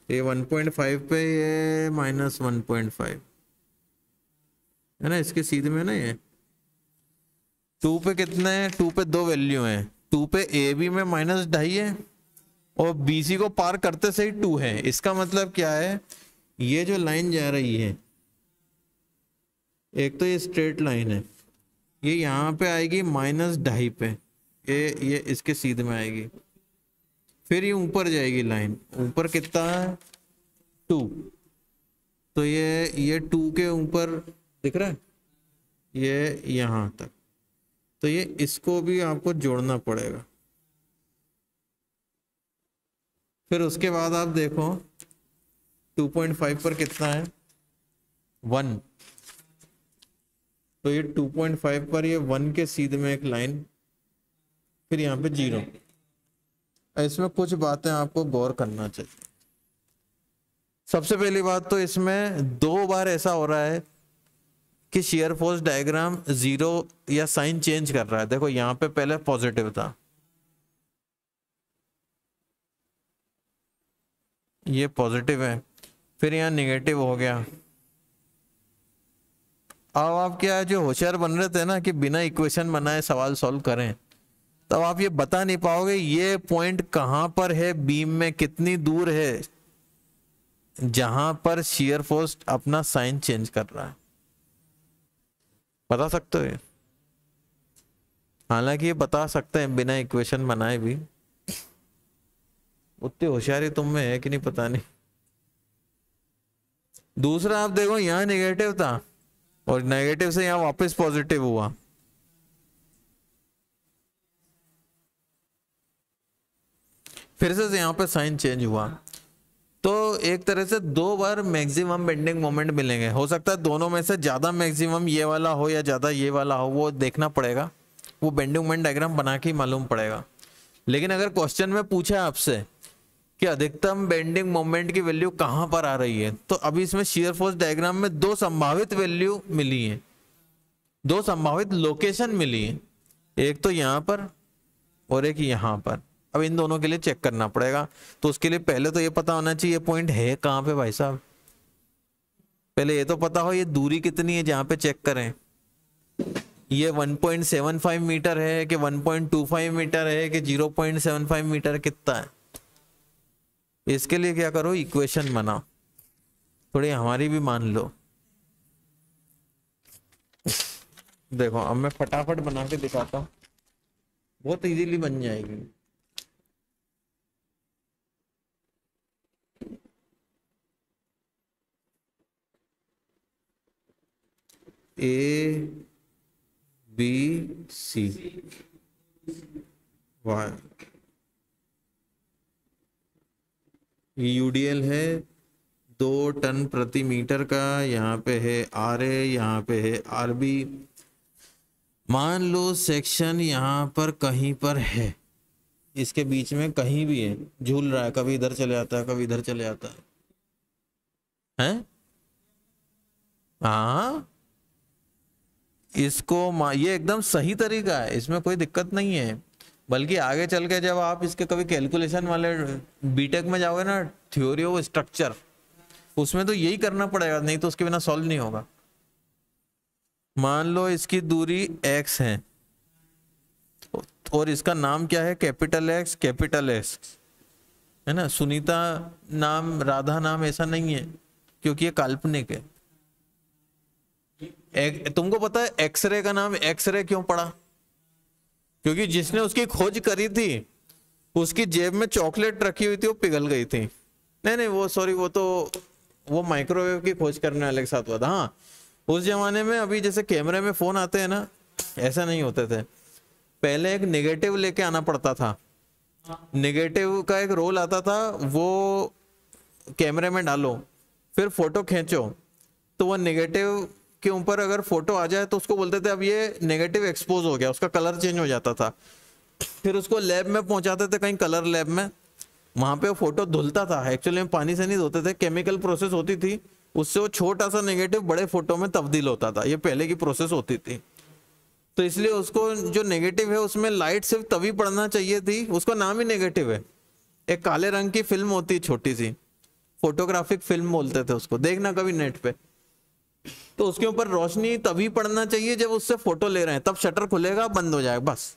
ये 1.5 पे ये -1.5 है ना, इसके सीधे में ना ये 2 पे कितने हैं, 2 पे 2 वैल्यू हैं, 2 पे ए बी में -2.5 है और BC को पार करते से ही 2 है। इसका मतलब क्या है, ये जो लाइन जा रही है, एक तो ये स्ट्रेट लाइन है, ये यहाँ पे आएगी -2.5 पे, ये इसके सीधे में आएगी, फिर ये ऊपर जाएगी लाइन, ऊपर कितना है 2, तो ये 2 के ऊपर दिख रहा है, ये यहाँ तक, तो ये इसको भी आपको जोड़ना पड़ेगा। फिर उसके बाद आप देखो 2.5 पर कितना है 1, तो ये 2.5 पर ये 1 के सीधे में एक लाइन, फिर यहाँ पे 0। इसमें कुछ बातें आपको गौर करना चाहिए। सबसे पहली बात तो इसमें 2 बार ऐसा हो रहा है कि शेयर फोर्स डायग्राम 0 या साइन चेंज कर रहा है। देखो यहाँ पे पहले पॉजिटिव था, ये पॉजिटिव है, फिर यहाँ नेगेटिव हो गया। अब आप क्या जो होशियार बन रहे थे ना कि बिना इक्वेशन बनाए सवाल सॉल्व करें, तब आप ये बता नहीं पाओगे ये पॉइंट कहां पर है बीम में, कितनी दूर है जहां पर शियर फोर्स अपना साइन चेंज कर रहा है। बता सकते हो ये? हालांकि ये बता सकते हैं बिना इक्वेशन बनाए भी। उतनी होशियारी तुम में है कि नहीं पता नहीं। दूसरा आप देखो यहां नेगेटिव था और नेगेटिव से यहां वापस पॉजिटिव हुआ। फिर से यहां पे साइन चेंज हुआ। तो एक तरह से 2 बार मैक्सिमम बेंडिंग मोमेंट मिलेंगे। हो सकता है दोनों में से ज्यादा मैक्सिमम ये वाला हो या ज्यादा ये वाला हो, वो देखना पड़ेगा, वो बेंडिंग मोमेंट डायग्राम बना के ही मालूम पड़ेगा। लेकिन अगर क्वेश्चन में पूछा आपसे कि अधिकतम बेंडिंग मोमेंट की वैल्यू कहां पर आ रही है, तो अभी इसमें शियर फोर्स डायग्राम में 2 संभावित वैल्यू मिली है, 2 संभावित लोकेशन मिली है, एक तो यहां पर और एक यहां पर। अब इन दोनों के लिए चेक करना पड़ेगा। तो उसके लिए पहले तो ये पता होना चाहिए पॉइंट है कहां पे भाई साहब। पहले ये तो पता हो ये दूरी कितनी है जहां पे चेक करें। ये 1.75 मीटर है कि 1.25 मीटर है कि 0.75 मीटर कितना है। इसके लिए क्या करो, इक्वेशन बनाओ, थोड़ी हमारी भी मान लो। देखो अब मैं फटाफट बना के दिखाता हूँ, बहुत इजीली बन जाएगी। A B C Y, UDL है 2 टन प्रति मीटर का, यहाँ पे है आर ए, यहाँ पे है आर बी। मान लो सेक्शन यहाँ पर कहीं पर है, इसके बीच में कहीं भी है, झूल रहा है, कभी इधर चले जाता है कभी इधर चले जाता है। हाँ इसको ये एकदम सही तरीका है, इसमें कोई दिक्कत नहीं है। बल्कि आगे चल के जब आप इसके कभी कैलकुलेशन वाले बीटेक में जाओगे ना, थ्योरी ऑफ स्ट्रक्चर, उसमें तो यही करना पड़ेगा, नहीं तो उसके बिना सॉल्व नहीं होगा। मान लो इसकी दूरी x है और इसका नाम क्या है, कैपिटल X कैपिटल S है ना। सुनीता नाम, राधा नाम ऐसा नहीं है क्योंकि ये काल्पनिक है। तुमको पता है एक्सरे का नाम एक्सरे क्यों पड़ा? क्योंकि जिसने उसकी खोज करी थी उसकी जेब में चॉकलेट रखी हुई थी, वो पिघल गई थी। नहीं वो सॉरी, वो माइक्रोवेव की खोज करने वाले के साथ हुआ था। हाँ उस जमाने में अभी जैसे कैमरे में फोन आते हैं ना, ऐसा नहीं होते थे। पहले एक नेगेटिव लेके आना पड़ता था, नेगेटिव का एक रोल आता था, वो कैमरे में डालो फिर फोटो खींचो, तो वो नेगेटिव के ऊपर अगर फोटो आ जाए तो उसको बोलते थे अब ये नेगेटिव एक्सपोज हो गया, उसका कलर चेंज हो जाता था। फिर उसको लैब में पहुंचाते थे, कहीं कलर लैब में, वहां पे वो फोटो धुलता था। एक्चुअली में पानी से नहीं धोते थे, केमिकल प्रोसेस होती थी, उससे वो छोटा सा नेगेटिव बड़े फोटो में तब्दील होता था। ये पहले की प्रोसेस होती थी। तो इसलिए उसको जो नेगेटिव है उसमें लाइट सिर्फ तभी पड़ना चाहिए थी, उसका नाम ही नेगेटिव है। एक काले रंग की फिल्म होती है छोटी सी, फोटोग्राफिक फिल्म बोलते थे उसको, देखना कभी नेट पे। तो उसके ऊपर रोशनी तभी पड़ना चाहिए जब उससे फोटो ले रहे हैं, तब शटर खुलेगा बंद हो जाएगा बस,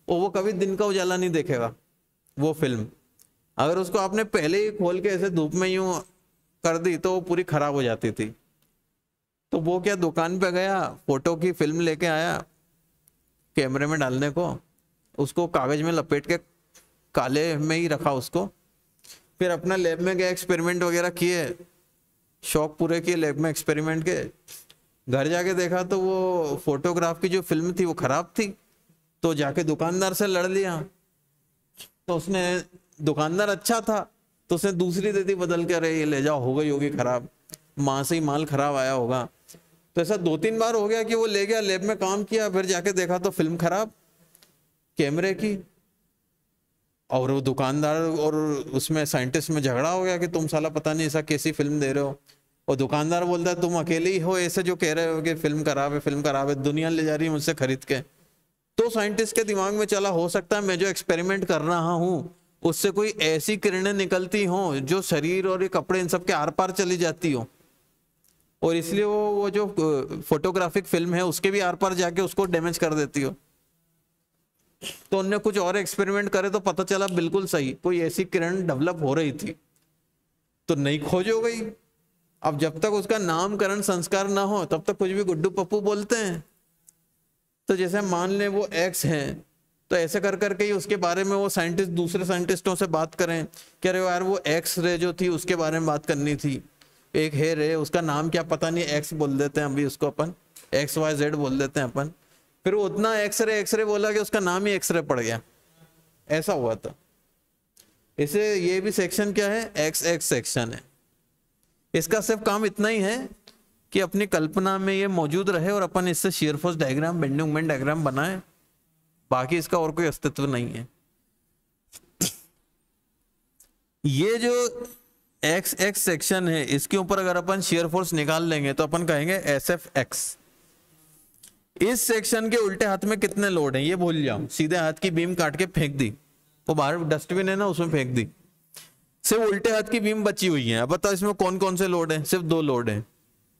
और वो कभी दिन का उजाला नहीं देखेगा वो फिल्म। अगर उसको आपने पहले ही खोल के ऐसे धूप में यूं कर दी तो वो पूरी खराब हो जाती थी। तो वो क्या दुकान पे गया, फोटो की फिल्म लेके आया कैमरे में डालने को, उसको कागज में लपेट के काले में ही रखा उसको, फिर अपना लैब में गया, एक्सपेरिमेंट वगैरह किए, शौक पूरे किए लैब में एक्सपेरिमेंट के। घर जाके देखा तो वो फोटोग्राफ की जो फिल्म थी वो खराब थी। तो जाके दुकानदार से लड़ लिया, तो उसने, दुकानदार अच्छा था तो उसने दूसरी दे दी बदल के, अरे ये ले जाओ, हो गई होगी खराब, माँ से ही माल खराब आया होगा। तो ऐसा 2-3 बार हो गया कि वो ले गया, लैब में काम किया, फिर जाके देखा तो फिल्म खराब कैमरे की, और वो दुकानदार और उसमें साइंटिस्ट में झगड़ा हो गया कि तुम साला पता नहीं ऐसा कैसी फिल्म दे रहे हो। और दुकानदार बोलता है तुम अकेले ही हो ऐसे जो कह रहे हो कि फिल्म खराब है, फिल्म खराब है, दुनिया ले जा रही है मुझसे खरीद के। तो साइंटिस्ट के दिमाग में चला, हो सकता है मैं जो एक्सपेरिमेंट कर रहा हूं उससे कोई ऐसी किरणें निकलती हों जो शरीर और ये कपड़े इन सब के आर पार चली जाती हो, और इसलिए वो जो फोटोग्राफिक फिल्म है उसके भी आर पार जाके उसको डैमेज कर देती हो। तो उनने कुछ और एक्सपेरिमेंट करे तो पता चला बिल्कुल सही, कोई ऐसी किरण डेवलप हो रही थी, तो नई खोज हो गई। अब जब तक उसका नामकरण संस्कार ना हो तब तक कुछ भी गुड्डू पप्पू बोलते हैं। तो जैसे मान लें वो एक्स है, तो ऐसे कर करके ही उसके बारे में वो साइंटिस्ट दूसरे साइंटिस्टों से बात करें कि अरे यार वो एक्स रे जो थी उसके बारे में बात करनी थी, एक है रे उसका नाम क्या पता नहीं, एक्स बोल देते हैं अभी उसको अपन, XYZ बोल देते हैं अपन, फिर वो उतना एक्सरे बोला कि उसका नाम ही एक्सरे पड़ गया, ऐसा हुआ था। इसे ये भी सेक्शन क्या है, XX सेक्शन है। इसका सिर्फ काम इतना ही है कि अपनी कल्पना में ये मौजूद रहे और अपन इससे shear force diagram, bending moment diagram बनाए, बाकी इसका और कोई अस्तित्व नहीं है। ये जो XX सेक्शन है इसके ऊपर अगर अपन शियर फोर्स निकाल लेंगे तो अपन कहेंगे SFX। इस सेक्शन के उल्टे हाथ में कितने लोड हैं ये भूल जाओ, सीधे हाथ की बीम काट के फेंक दी, वो बाहर डस्टबिन है ना उसमें फेंक दी, सिर्फ उल्टे हाथ की बीम बची हुई है। अब बताओ इसमें कौन कौन से लोड हैं, सिर्फ 2 लोड हैं,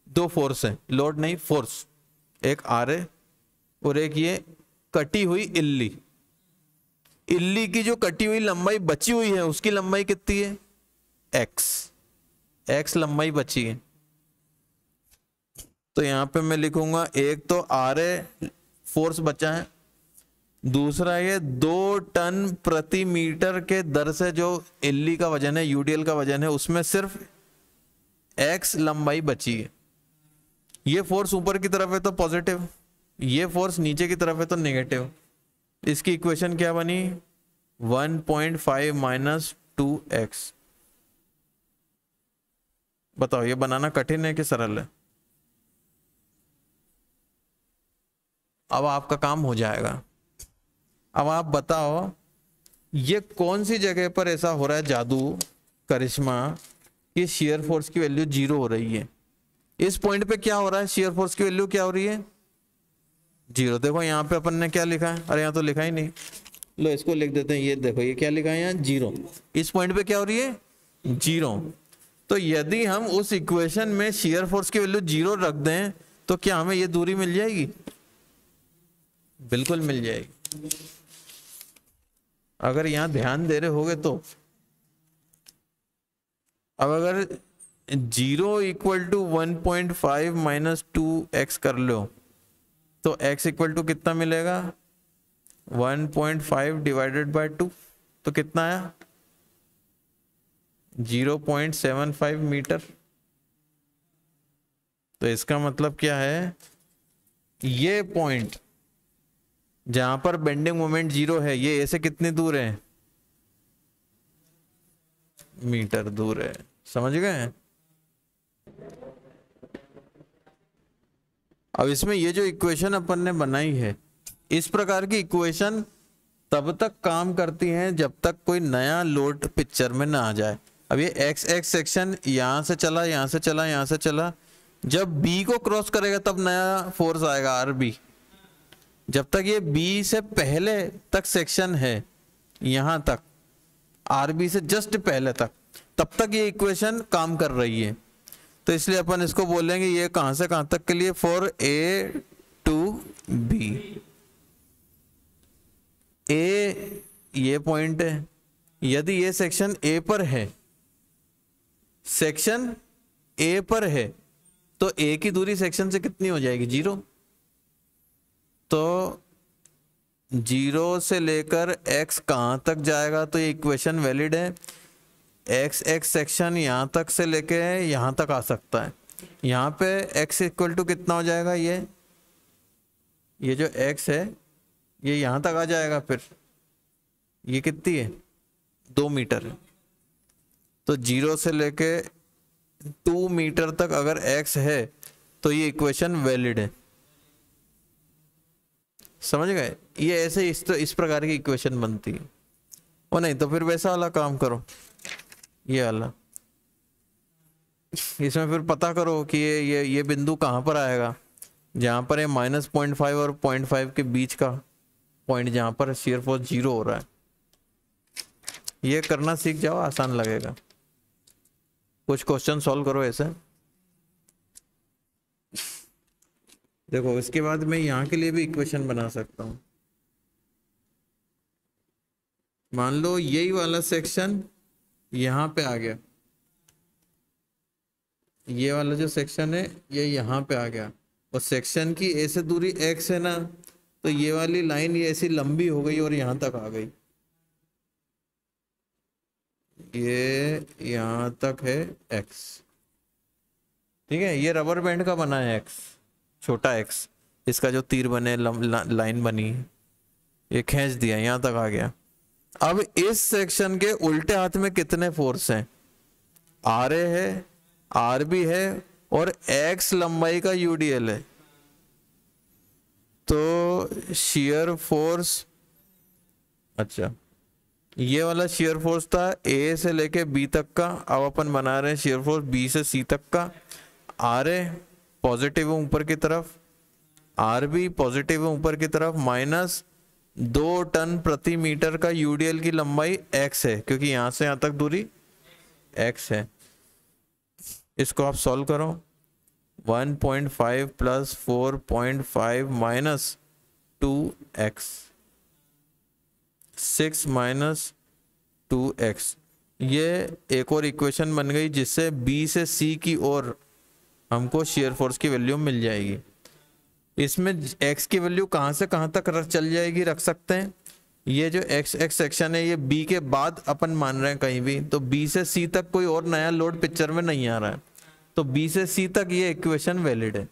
2 फोर्स है, लोड नहीं फोर्स, एक RA और एक ये कटी हुई इल्ली। इल्ली की जो कटी हुई लंबाई बची हुई है उसकी लंबाई कितनी है, x लंबाई बची है। तो यहां पे मैं लिखूंगा एक तो RA फोर्स बचा है, दूसरा ये 2 टन प्रति मीटर के दर से जो इल्ली का वजन है, UDL का वजन है, उसमें सिर्फ x लंबाई बची है। ये फोर्स ऊपर की तरफ है तो पॉजिटिव, ये फोर्स नीचे की तरफ है तो नेगेटिव। इसकी इक्वेशन क्या बनी, 1.5 माइनस 2x। बताओ ये बनाना कठिन है कि सरल है? अब आपका काम हो जाएगा। अब आप बताओ ये कौन सी जगह पर ऐसा हो रहा है जादू, करिश्मा, कि शियर फोर्स की वैल्यू 0 हो रही है। इस पॉइंट पे क्या हो रहा है, शियर फोर्स की वैल्यू क्या हो रही है, 0। देखो यहाँ पे अपन ने क्या लिखा है, अरे यहाँ तो लिखा ही नहीं, लो इसको लिख देते हैं, ये देखो ये क्या लिखा है यहाँ, 0। इस पॉइंट पे क्या हो रही है, 0। तो यदि हम उस इक्वेशन में शियर फोर्स की वैल्यू 0 रख दें तो क्या हमें ये दूरी मिल जाएगी, बिल्कुल मिल जाएगी। अगर यहां ध्यान दे रहे होगे तो अब अगर 0 इक्वल टू 1.5 माइनस 2x कर लो तो x इक्वल टू कितना मिलेगा, 1.5 डिवाइडेड बाय 2, तो कितना आया, 0.75 मीटर। तो इसका मतलब क्या है, ये पॉइंट जहां पर बेंडिंग मोमेंट 0 है ये ऐसे कितनी दूर है, मीटर दूर है। समझ गए? अब इसमें ये जो इक्वेशन अपन ने बनाई है, इस प्रकार की इक्वेशन तब तक काम करती हैं जब तक कोई नया लोड पिक्चर में ना आ जाए। अब ये XX सेक्शन यहां से चला, यहां से चला, यहां से चला, जब B को क्रॉस करेगा तब नया फोर्स आएगा RB। जब तक ये B से पहले तक सेक्शन है, यहां तक RB से जस्ट पहले तक, तब तक ये इक्वेशन काम कर रही है। तो इसलिए अपन इसको बोलेंगे ये कहां से कहां तक के लिए, for A to B। A ये पॉइंट है, यदि ये सेक्शन A पर है, सेक्शन A पर है, तो A की दूरी सेक्शन से कितनी हो जाएगी, 0। तो 0 से लेकर x कहां तक जाएगा, तो ये इक्वेशन वैलिड है। x सेक्शन यहां तक से लेके यहां तक आ सकता है। यहां पे x इक्वल टू कितना हो जाएगा, ये जो x है ये यहां तक आ जाएगा, फिर ये कितनी है, 2 मीटर है। तो 0 से लेके 2 मीटर तक अगर x है तो ये इक्वेशन वैलिड है। समझ गए? ये ऐसे इस प्रकार की इक्वेशन बनती है। और नहीं तो फिर वैसा वाला काम करो, ये वाला, इसमें फिर पता करो कि ये बिंदु कहाँ पर आएगा, जहां पर ये -0.5 और 0.5 के बीच का पॉइंट, जहां पर शियर फोर्स 0 हो रहा है। ये करना सीख जाओ, आसान लगेगा। कुछ क्वेश्चन सॉल्व करो ऐसे। देखो इसके बाद मैं यहाँ के लिए भी इक्वेशन बना सकता हूँ। मान लो यही वाला सेक्शन यहाँ पे आ गया, ये वाला जो सेक्शन है ये यहाँ पे आ गया, और सेक्शन की ए से दूरी x है ना, तो ये वाली लाइन ये ऐसी लंबी हो गई और यहाँ तक आ गई, ये यहाँ तक है x। ठीक है, ये रबर बैंड का बना है x, छोटा x, इसका जो तीर बने लाइन बनी, ये खींच दिया यहाँ तक आ गया। अब इस सेक्शन के उल्टे हाथ में कितने फोर्स हैं? आर ए है, आर बी है, और x लंबाई का यूडीएल है। तो शियर फोर्स, अच्छा ये वाला शियर फोर्स था ए से लेके बी तक का, अब अपन बना रहे हैं शियर फोर्स बी से सी तक का। आर ए पॉजिटिव है ऊपर की तरफ, आर बी पॉजिटिव है ऊपर की तरफ, माइनस 2 टन प्रति मीटर का यूडीएल की लंबाई x है, क्योंकि यहां से यहां तक दूरी x है। इसको आप सॉल्व करो, 1.5 plus 4.5 minus 2x, 6 minus 2x, ये एक और इक्वेशन बन गई जिससे b से c की ओर हमको शेयर फोर्स की वैल्यू मिल जाएगी। इसमें x की वैल्यू कहां से कहां तक चल जाएगी, रख सकते हैं। ये जो x सेक्शन है ये b के बाद अपन मान रहे हैं कहीं भी, तो b से c तक कोई और नया लोड पिक्चर में नहीं आ रहा है, तो b से c तक ये इक्वेशन वैलिड है।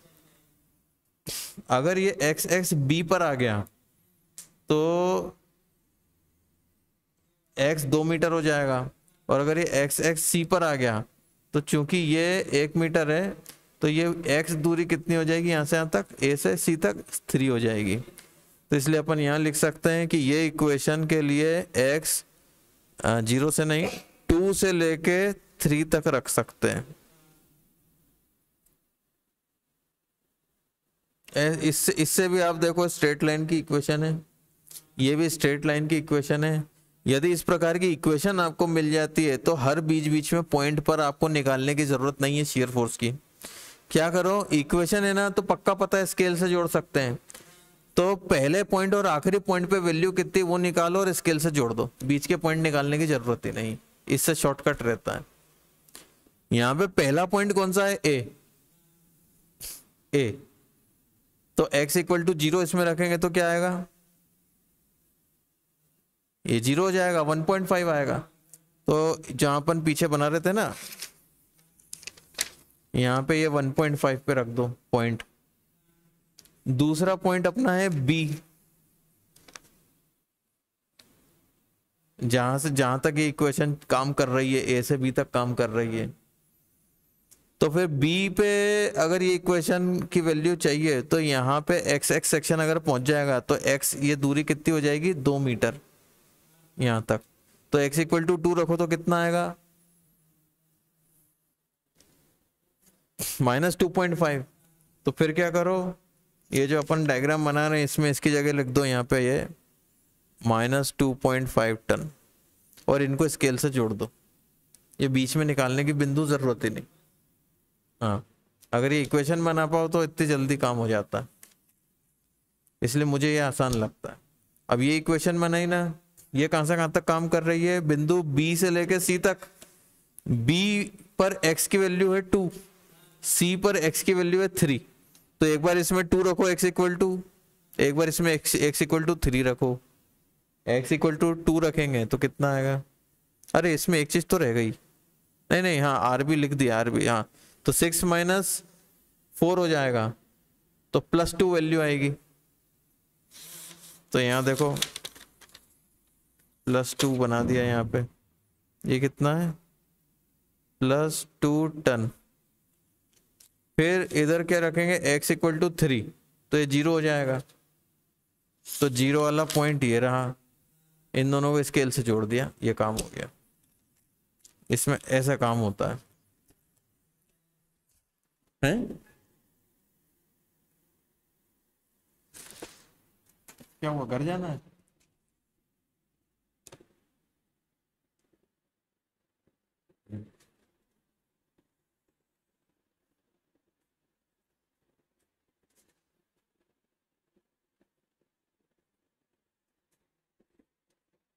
अगर ये x b पर आ गया तो x 2 मीटर हो जाएगा, और अगर ये x c पर आ गया तो चूंकि ये 1 मीटर है, तो ये x दूरी कितनी हो जाएगी यहाँ से यहाँ तक, a से c तक 3 हो जाएगी। तो इसलिए अपन यहाँ लिख सकते हैं कि ये इक्वेशन के लिए x 0 से नहीं 2 से लेके 3 तक रख सकते हैं। इससे भी आप देखो स्ट्रेट लाइन की इक्वेशन है, ये भी स्ट्रेट लाइन की इक्वेशन है। यदि इस प्रकार की इक्वेशन आपको मिल जाती है तो हर बीच बीच में पॉइंट पर आपको निकालने की जरूरत नहीं है शियर फोर्स की। क्या करो, इक्वेशन है ना तो पक्का पता है, स्केल से जोड़ सकते हैं, तो पहले पॉइंट और आखिरी पॉइंट पे वैल्यू कितनी वो निकालो और स्केल से जोड़ दो, बीच के पॉइंट निकालने की जरूरत ही नहीं, इससे शॉर्टकट रहता है। यहाँ पे पहला पॉइंट कौन सा है, ए, तो x इक्वल टू 0 इसमें रखेंगे तो क्या आएगा, ये 0 हो जाएगा, 1.5 आएगा। तो जहां अपन पीछे बना रहे थे ना, यहाँ पे ये 1.5 पे रख दो पॉइंट। दूसरा पॉइंट अपना है B, जहां तक ये इक्वेशन काम कर रही है, A से B तक काम कर रही है। तो फिर B पे अगर ये इक्वेशन की वैल्यू चाहिए तो यहाँ पे x सेक्शन अगर पहुंच जाएगा तो x ये दूरी कितनी हो जाएगी, 2 मीटर यहाँ तक। तो x इक्वल टू 2 रखो तो कितना आएगा, माइनस 2.5। तो फिर क्या करो, ये जो अपन डायग्राम बना रहे हैं इसमें इसकी जगह लिख दो यहाँ पे ये माइनस 2.5 टन, और इनको स्केल से जोड़ दो, ये बीच में निकालने की बिंदु जरूरत ही नहीं। हाँ, अगर ये इक्वेशन बना पाओ तो इतनी जल्दी काम हो जाता है, इसलिए मुझे ये आसान लगता है। अब ये इक्वेशन बनाई ना, ये कहां से कहां तक काम कर रही है, बिंदु B से लेके C तक। B पर x की वैल्यू है 2, C पर x की वैल्यू है 3, तो एक बार इसमें 2 रखो x इक्वल टू, एक बार इसमें x इक्वल टू 3 रखो, x इक्वल टू 2 रखेंगे तो कितना आएगा, अरे इसमें एक चीज तो रह गई, नहीं नहीं हाँ RB लिख दिया, RB हाँ, तो 6 माइनस 4 हो जाएगा, तो +2 वैल्यू आएगी। तो यहाँ देखो +2 बना दिया यहाँ पे, ये कितना है, +2 टन। फिर इधर क्या रखेंगे, x इक्वल टू 3, तो ये 0 हो जाएगा, तो 0 वाला पॉइंट ये रहा, इन दोनों को स्केल से जोड़ दिया, ये काम हो गया। इसमें ऐसा काम होता है, हैं? क्या हुआ, घर जाना है?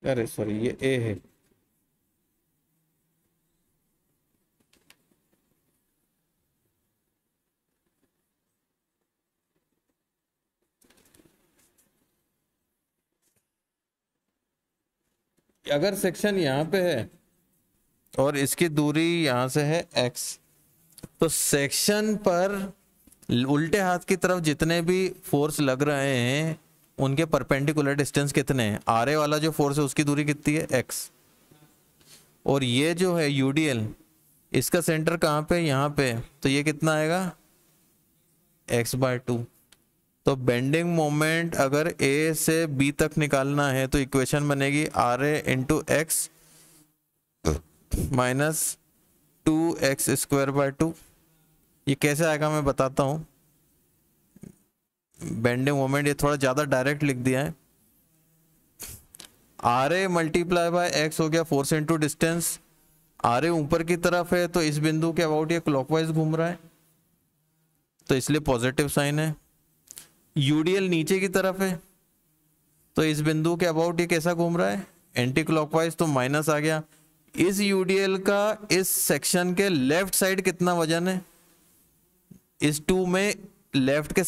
अरे सॉरी, ये ए है। अगर सेक्शन यहाँ पे है और इसकी दूरी यहाँ से है x, तो सेक्शन पर उल्टे हाथ की तरफ जितने भी फोर्स लग रहे हैं उनके परपेंडिकुलर डिस्टेंस कितने हैं? आर वाला जो फोर्स है उसकी दूरी कितनी है? x। और ये जो है यूडीएल, इसका सेंटर कहाँ पे? यहाँ पे। तो ये कितना आएगा? x/2। तो बेंडिंग मोमेंट अगर A से B तक निकालना है तो इक्वेशन बनेगी RA into x minus 2x²/2। ये कैसे आएगा मैं बताता हूँ। बेंडिंग मोमेंट ये थोड़ा ज़्यादा डायरेक्ट लिख दिया है। RA मल्टीप्लाई बाय x हो गया फोर्स इंटू डिस्टेंस। RA ऊपर की तरफ है तो इस बिंदु के अबाउट ये क्लॉकवाइज घूम रहा है, तो इसलिए पॉजिटिव साइन है। यूडीएल नीचे की तरफ है तो इस बिंदु के अबाउट ये कैसा घूम रहा है? एंटी क्लॉकवाइज, तो माइनस आ गया। इस यूडीएल का इस सेक्शन के लेफ्ट साइड कितना वजन है? इस 2 में लेफ्ट के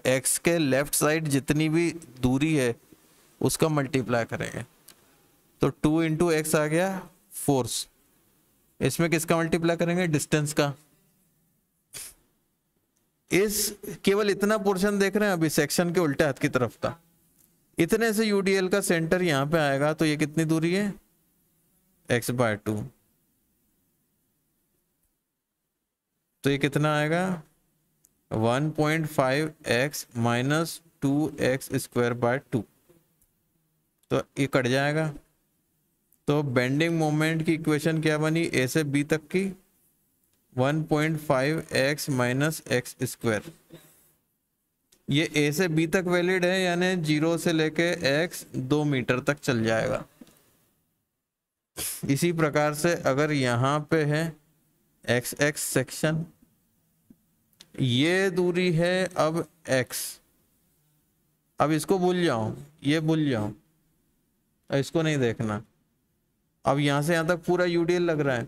एक्स के लेफ्ट साइड जितनी भी दूरी है उसका मल्टीप्लाई करेंगे, तो 2 इंटू एक्स आ गया फोर्स। इसमें किसका मल्टीप्लाई करेंगे? डिस्टेंस का। इस केवल इतना पोर्शन देख रहे हैं अभी सेक्शन के उल्टे हाथ की तरफ का, इतने से यूडीएल का सेंटर यहां पे आएगा, तो ये कितनी दूरी है? x/2। तो ये कितना आएगा? 1.5x minus 2x²/2। तो ये कट जाएगा। तो बेंडिंग मोमेंट की इक्वेशन क्या बनी? A से B तक की 1.5x माइनस x²। ये A से B तक वैलिड है, यानी 0 से लेके x 2 मीटर तक चल जाएगा। इसी प्रकार से अगर यहाँ पे है x सेक्शन, ये दूरी है अब x। अब इसको भूल जाओ, ये भूल जाओ, इसको नहीं देखना। अब यहाँ से यहाँ तक पूरा यूडीएल लग रहा है।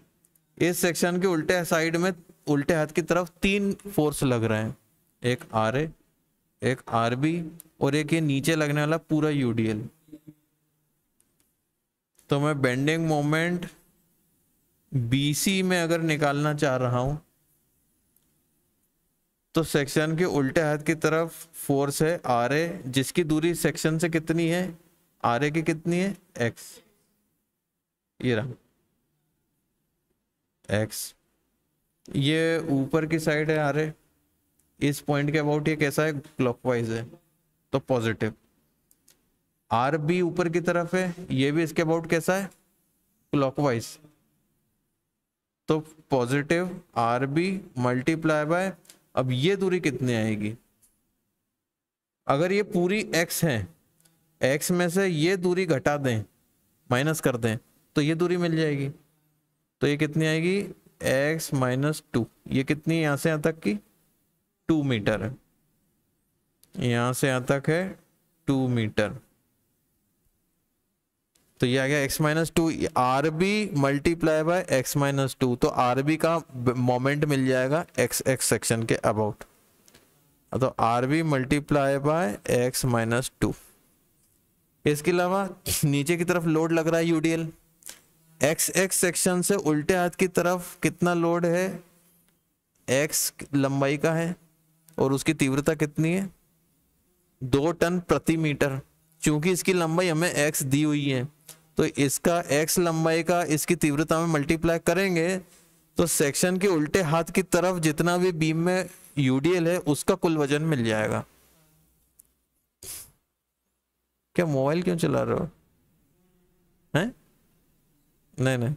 इस सेक्शन के उल्टे साइड में उल्टे हाथ की तरफ 3 फोर्स लग रहे हैं, एक RA, एक RB और एक ये नीचे लगने वाला पूरा यूडीएल। तो मैं बेंडिंग मोमेंट BC में अगर निकालना चाह रहा हूं तो सेक्शन के उल्टे हाथ की तरफ फोर्स है RA, जिसकी दूरी सेक्शन से कितनी है? RA की कितनी है? x। ये रहा x। ये ऊपर की साइड है RA, इस पॉइंट के अबाउट ये कैसा है? क्लॉकवाइज है, तो पॉजिटिव। RB ऊपर की तरफ है, ये भी इसके अबाउट कैसा है? क्लॉकवाइज, तो पॉजिटिव RB मल्टीप्लाई बाय, अब ये दूरी कितनी आएगी? अगर ये पूरी x है, x में से ये दूरी घटा दें, माइनस कर दें, तो ये दूरी मिल जाएगी। तो ये कितनी आएगी? x minus 2। ये कितनी है? यहां से यहां तक की 2 मीटर है, यहां से यहां तक है 2 मीटर। तो ये आ गया x minus 2। RB multiply by x minus 2, तो RB का मोमेंट मिल जाएगा x सेक्शन के अबाउट, तो RB multiply by x minus 2। इसके अलावा नीचे की तरफ लोड लग रहा है यूडीएल, x सेक्शन से उल्टे हाथ की तरफ कितना लोड है? x लंबाई का है और उसकी तीव्रता कितनी है? 2 टन प्रति मीटर। चूंकि इसकी लंबाई हमें x दी हुई है, तो इसका x लंबाई का इसकी तीव्रता में मल्टीप्लाई करेंगे तो सेक्शन के उल्टे हाथ की तरफ जितना भी बीम में यूडीएल है उसका कुल वजन मिल जाएगा। क्या मोबाइल क्यों चला रहे हो? हैं? नहीं नहीं,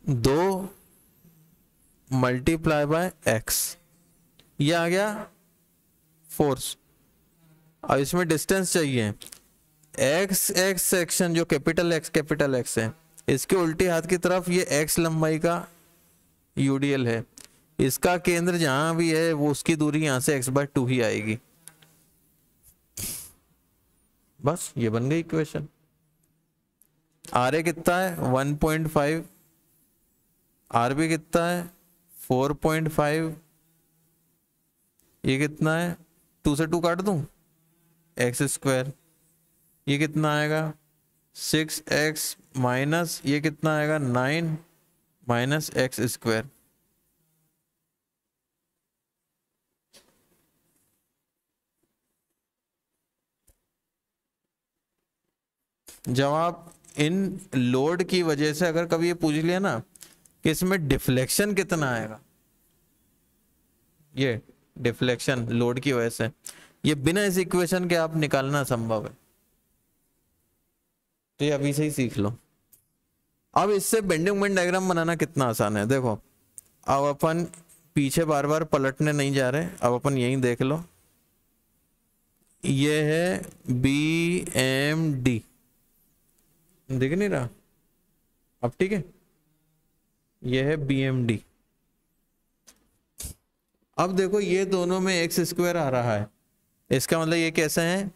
2 मल्टीप्लाई बाय x, ये आ गया फोर्स। अब इसमें डिस्टेंस चाहिए। x सेक्शन जो कैपिटल X है, इसके उल्टे हाथ की तरफ ये x लंबाई का यूडीएल है, इसका केंद्र जहां भी है वो उसकी दूरी यहां से x/2 ही आएगी। बस ये बन गई इक्वेशन। आर ए कितना है 1.5, आर बी कितना है 4.5, ये कितना है 2 से 2 काट दूं एक्स स्क्वायर, ये कितना आएगा 6x माइनस ये कितना आएगा 9 माइनस एक्स स्क्वायर। जब आप इन लोड की वजह से अगर कभी ये पूछ लिया ना कि इसमें डिफ्लेक्शन कितना आएगा, ये डिफ्लेक्शन लोड की वजह से, ये बिना इस इक्वेशन के आप निकालना संभव है। तो ये अभी से ही सीख लो। अब इससे बेंडिंग मोमेंट डायग्राम बनाना कितना आसान है, देखो अब अपन पीछे बार बार पलटने नहीं जा रहे, अब अपन यही देख लो, ये है बी एम डी, दिख नहीं रहा अब, ठीक है, ये है बी एम डी। अब देखो ये दोनों में एक्स स्क्वायर आ रहा है, इसका मतलब ये कैसे है,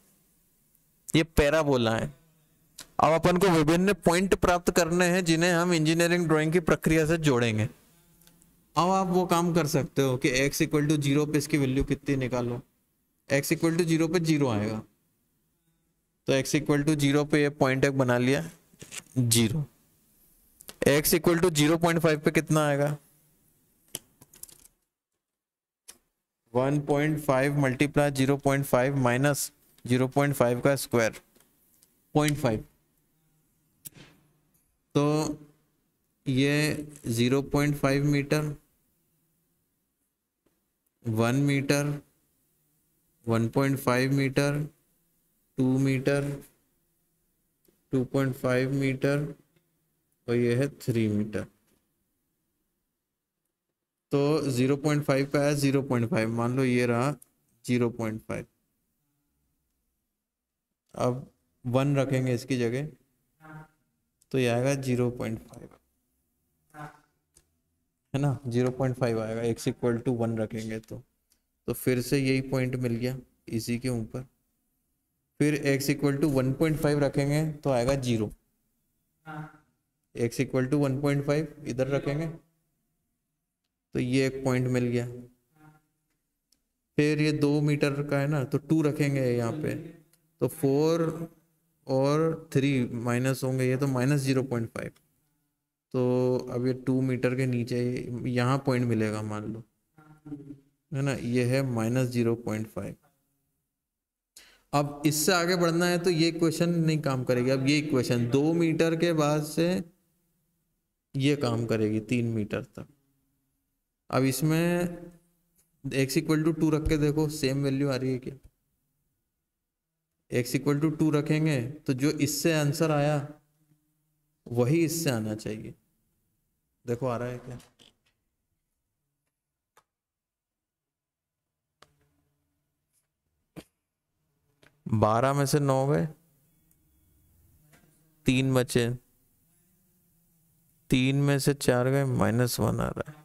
ये पैराबोला है। अब अपन को विभिन्न पॉइंट प्राप्त करने हैं जिन्हें हम इंजीनियरिंग ड्राइंग की प्रक्रिया से जोड़ेंगे। अब आप वो काम कर सकते हो कि x इक्वल टू 0 पे इसकी वैल्यू कितनी निकालो, x इक्वल टू 0 पे 0 आएगा, तो x इक्वल टू 0 पे ये पॉइंट एक बना लिया 0, x इक्वल टू 0.5 पे कितना आएगा 1.5 मल्टीप्लाई 0.5 माइनस 0.5 का स्क्वायर 0.5, तो ये 0.5 metre, 1 metre, 1.5 metre, 2 metre, 2.5 metre और ये है 3 मीटर। तो 0.5 पे आया 0.5, मान लो ये रहा 0.5, अब 1 रखेंगे इसकी जगह तो ये आएगा 0.5, है ना, 0.5 आएगा, x इक्वल टू 1 रखेंगे तो फिर से यही पॉइंट मिल गया इसी के ऊपर, फिर x इक्वल टू 1.5 रखेंगे तो आएगा 0, x इक्वल टू 1.5 इधर रखेंगे तो ये एक पॉइंट मिल गया, फिर ये 2 मीटर का है ना तो 2 रखेंगे यहाँ पे, तो 4 और 3 माइनस होंगे, ये तो माइनस 0.5, तो अब ये 2 मीटर के नीचे यहाँ पॉइंट मिलेगा मान लो, है ना, ये है माइनस 0.5। अब इससे आगे बढ़ना है तो ये इक्वेशन नहीं काम करेगी, अब ये इक्वेशन 2 मीटर के बाद से ये काम करेगी 3 मीटर तक। अब इसमें x इक्वल टू 2 रख के देखो सेम वैल्यू आ रही है क्या, x इक्वल टू 2 रखेंगे तो जो इससे आंसर आया वही इससे आना चाहिए, देखो आ रहा है क्या, बारह में से 9 गए, 3 बचे, 3 में से 4 गए, -1 आ रहा है,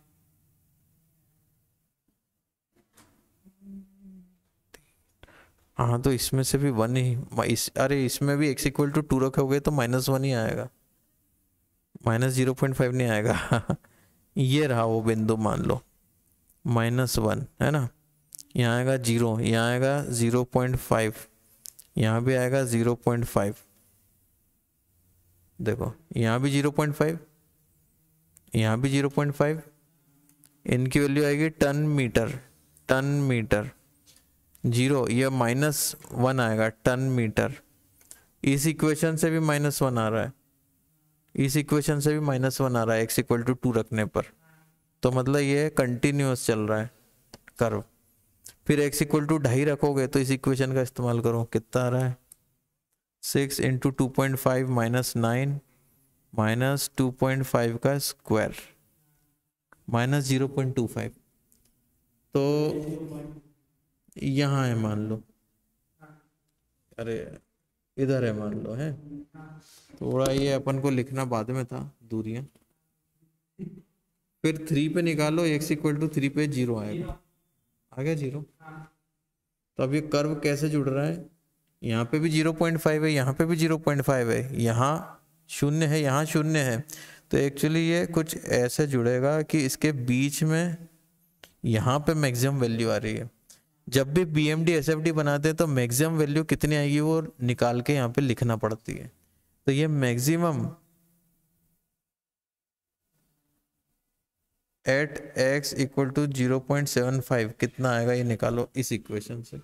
हाँ तो इसमें से भी 1 ही, अरे इसमें भी x इक्वल टू 2 रखोगे तो -1 ही आएगा, -0.5 नहीं आएगा ये रहा वो बिंदु, मान लो -1 है ना, यहाँ आएगा 0, यहाँ आएगा 0.5, यहाँ भी आएगा 0.5, देखो यहाँ भी 0.5, यहाँ भी 0.5, इनकी वैल्यू आएगी टन मीटर, टन मीटर 0, ये -1 आएगा टन मीटर, इस इक्वेशन से भी -1 आ रहा है, इस इक्वेशन से भी -1 आ रहा है x इक्वल टू 2 रखने पर, तो मतलब ये कंटिन्यूअस चल रहा है कर्व। फिर x इक्वल टू 2.5 रखोगे तो इस इक्वेशन का इस्तेमाल करो, कितना आ रहा है 6 इंटू 2.5 माइनस 9 माइनस 2.5 का स्क्वायर -0.25, तो यहाँ है मान लो, अरे इधर है मान लो, है थोड़ा ये अपन को लिखना बाद में था दूरियां, फिर 3 पे निकालो, x इक्वल टू 3 पे 0 आएगा, आ गया 0। तो अब ये कर्व कैसे जुड़ रहा है, यहाँ पे भी 0.5 है, यहाँ पे भी 0.5 है, यहाँ 0 है, यहाँ 0 है। तो एक्चुअली ये कुछ ऐसे जुड़ेगा कि इसके बीच में यहाँ पे मैक्सिमम वैल्यू आ रही है। जब भी BMD SFD बनाते हैं तो मैक्सिमम वैल्यू कितनी आएगी वो निकाल के यहाँ पे लिखना पड़ती है। तो ये maximum at x equal to 0.75 कितना आएगा ये निकालो इस इक्वेशन से।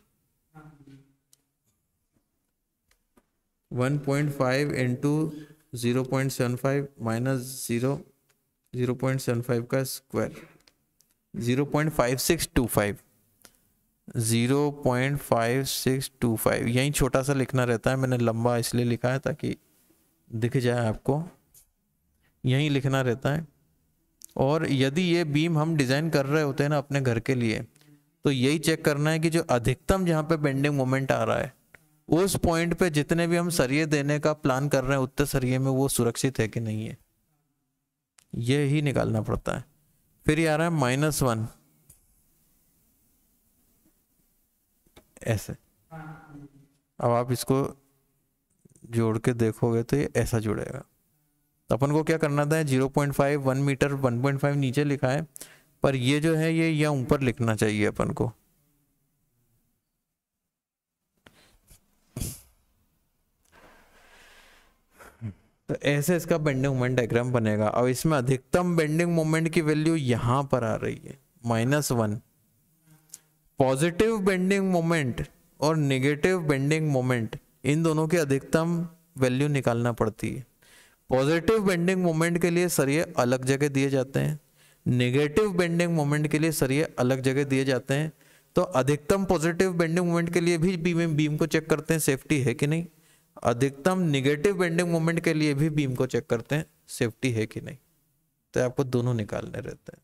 1.5 इंटू 0.75 माइनस 0.75 का स्क्वायर 0.5625 0.5625 यही छोटा सा लिखना रहता है, मैंने लंबा इसलिए लिखा है ताकि दिख जाए आपको, यही लिखना रहता है। और यदि ये बीम हम डिज़ाइन कर रहे होते हैं ना अपने घर के लिए, तो यही चेक करना है कि जो अधिकतम जहाँ पे बेंडिंग मोमेंट आ रहा है उस पॉइंट पे जितने भी हम सरिये देने का प्लान कर रहे हैं उतने सरिये में वो सुरक्षित है कि नहीं है, ये ही निकालना पड़ता है। फिर ये आ रहा है -1 ऐसे। अब आप इसको जोड़ के देखोगे तो ये ऐसा जुड़ेगा। तो अपन को क्या करना था, 0.5 1 मीटर 1.5 नीचे लिखा है, पर ये जो है ये यहाँ ऊपर लिखना चाहिए अपन को। तो ऐसे इसका बेंडिंग मोमेंट डायग्राम बनेगा। और इसमें अधिकतम बेंडिंग मोमेंट की वैल्यू यहां पर आ रही है -1। पॉजिटिव बेंडिंग मोमेंट और नेगेटिव बेंडिंग मोमेंट इन दोनों की अधिकतम वैल्यू निकालना पड़ती है। पॉजिटिव बेंडिंग मोमेंट के लिए सरिये अलग जगह दिए जाते हैं, नेगेटिव बेंडिंग मोमेंट के लिए सरिये अलग जगह दिए जाते हैं। तो अधिकतम पॉजिटिव बेंडिंग मोमेंट के लिए भी बीम को चेक करते हैं सेफ्टी है कि नहीं, अधिकतम नेगेटिव बेंडिंग मोमेंट के लिए भी बीम को चेक करते हैं सेफ्टी है कि नहीं। तो आपको दोनों निकालने रहते हैं।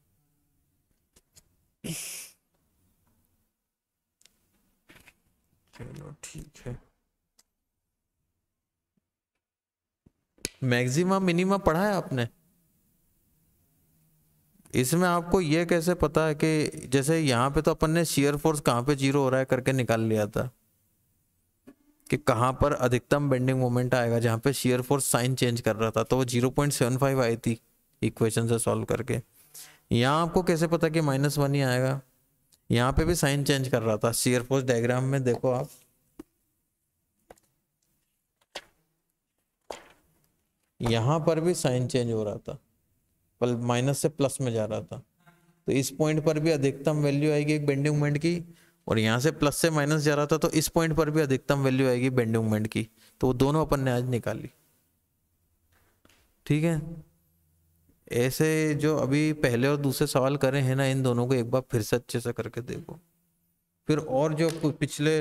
चलो ठीक है। मैक्सिमम मिनिमम पढ़ा है आपने? इसमें आपको ये कैसे पता है कि जैसे यहाँ पे तो अपन ने शियर फोर्स कहाँ पे 0 हो रहा है करके निकाल लिया था कि कहाँ पर अधिकतम बेंडिंग मोमेंट आएगा, जहाँ पे शियर फोर्स साइन चेंज कर रहा था तो वो 0.75 आई थी इक्वेशन से सॉल्व करके। यहाँ आपको कैसे पता कि -1 ही आएगा? यहाँ पे भी साइन चेंज कर रहा था शियर फोर्स डायग्राम में, देखो आप यहाँ पर भी साइन चेंज हो रहा था, पर माइनस से प्लस में जा रहा था। तो इस पॉइंट पर भी अधिकतम वैल्यू आएगी एक बेंडिंग मोमेंट की, और यहाँ से प्लस से माइनस जा रहा था तो इस पॉइंट पर भी अधिकतम वैल्यू आएगी बेंडिंग मोमेंट की। तो वो दोनों अपन ने आज निकाली। ठीक है, ऐसे जो अभी पहले और दूसरे सवाल करे हैं ना, इन दोनों को एक बार फिर से अच्छे से करके देखो। फिर और जो पिछले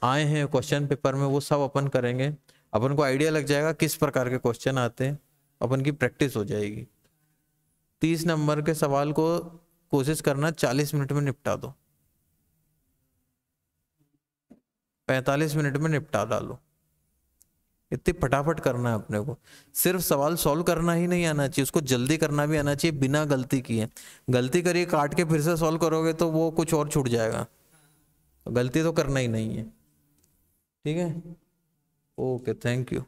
आए हैं क्वेश्चन पेपर में वो सब अपन करेंगे, अपन को आइडिया लग जाएगा किस प्रकार के क्वेश्चन आते हैं, अपन की प्रैक्टिस हो जाएगी। 30 नंबर के सवाल को कोशिश करना 40 मिनट में निपटा दो, 45 मिनट में निपटा डालो। इतनी फटाफट करना है अपने को। सिर्फ सवाल सॉल्व करना ही नहीं आना चाहिए, उसको जल्दी करना भी आना चाहिए बिना गलती किए। गलती करिए काट के फिर से सॉल्व करोगे तो वो कुछ और छूट जाएगा, तो गलती तो करना ही नहीं है। ठीक है, ओके, थैंक यू।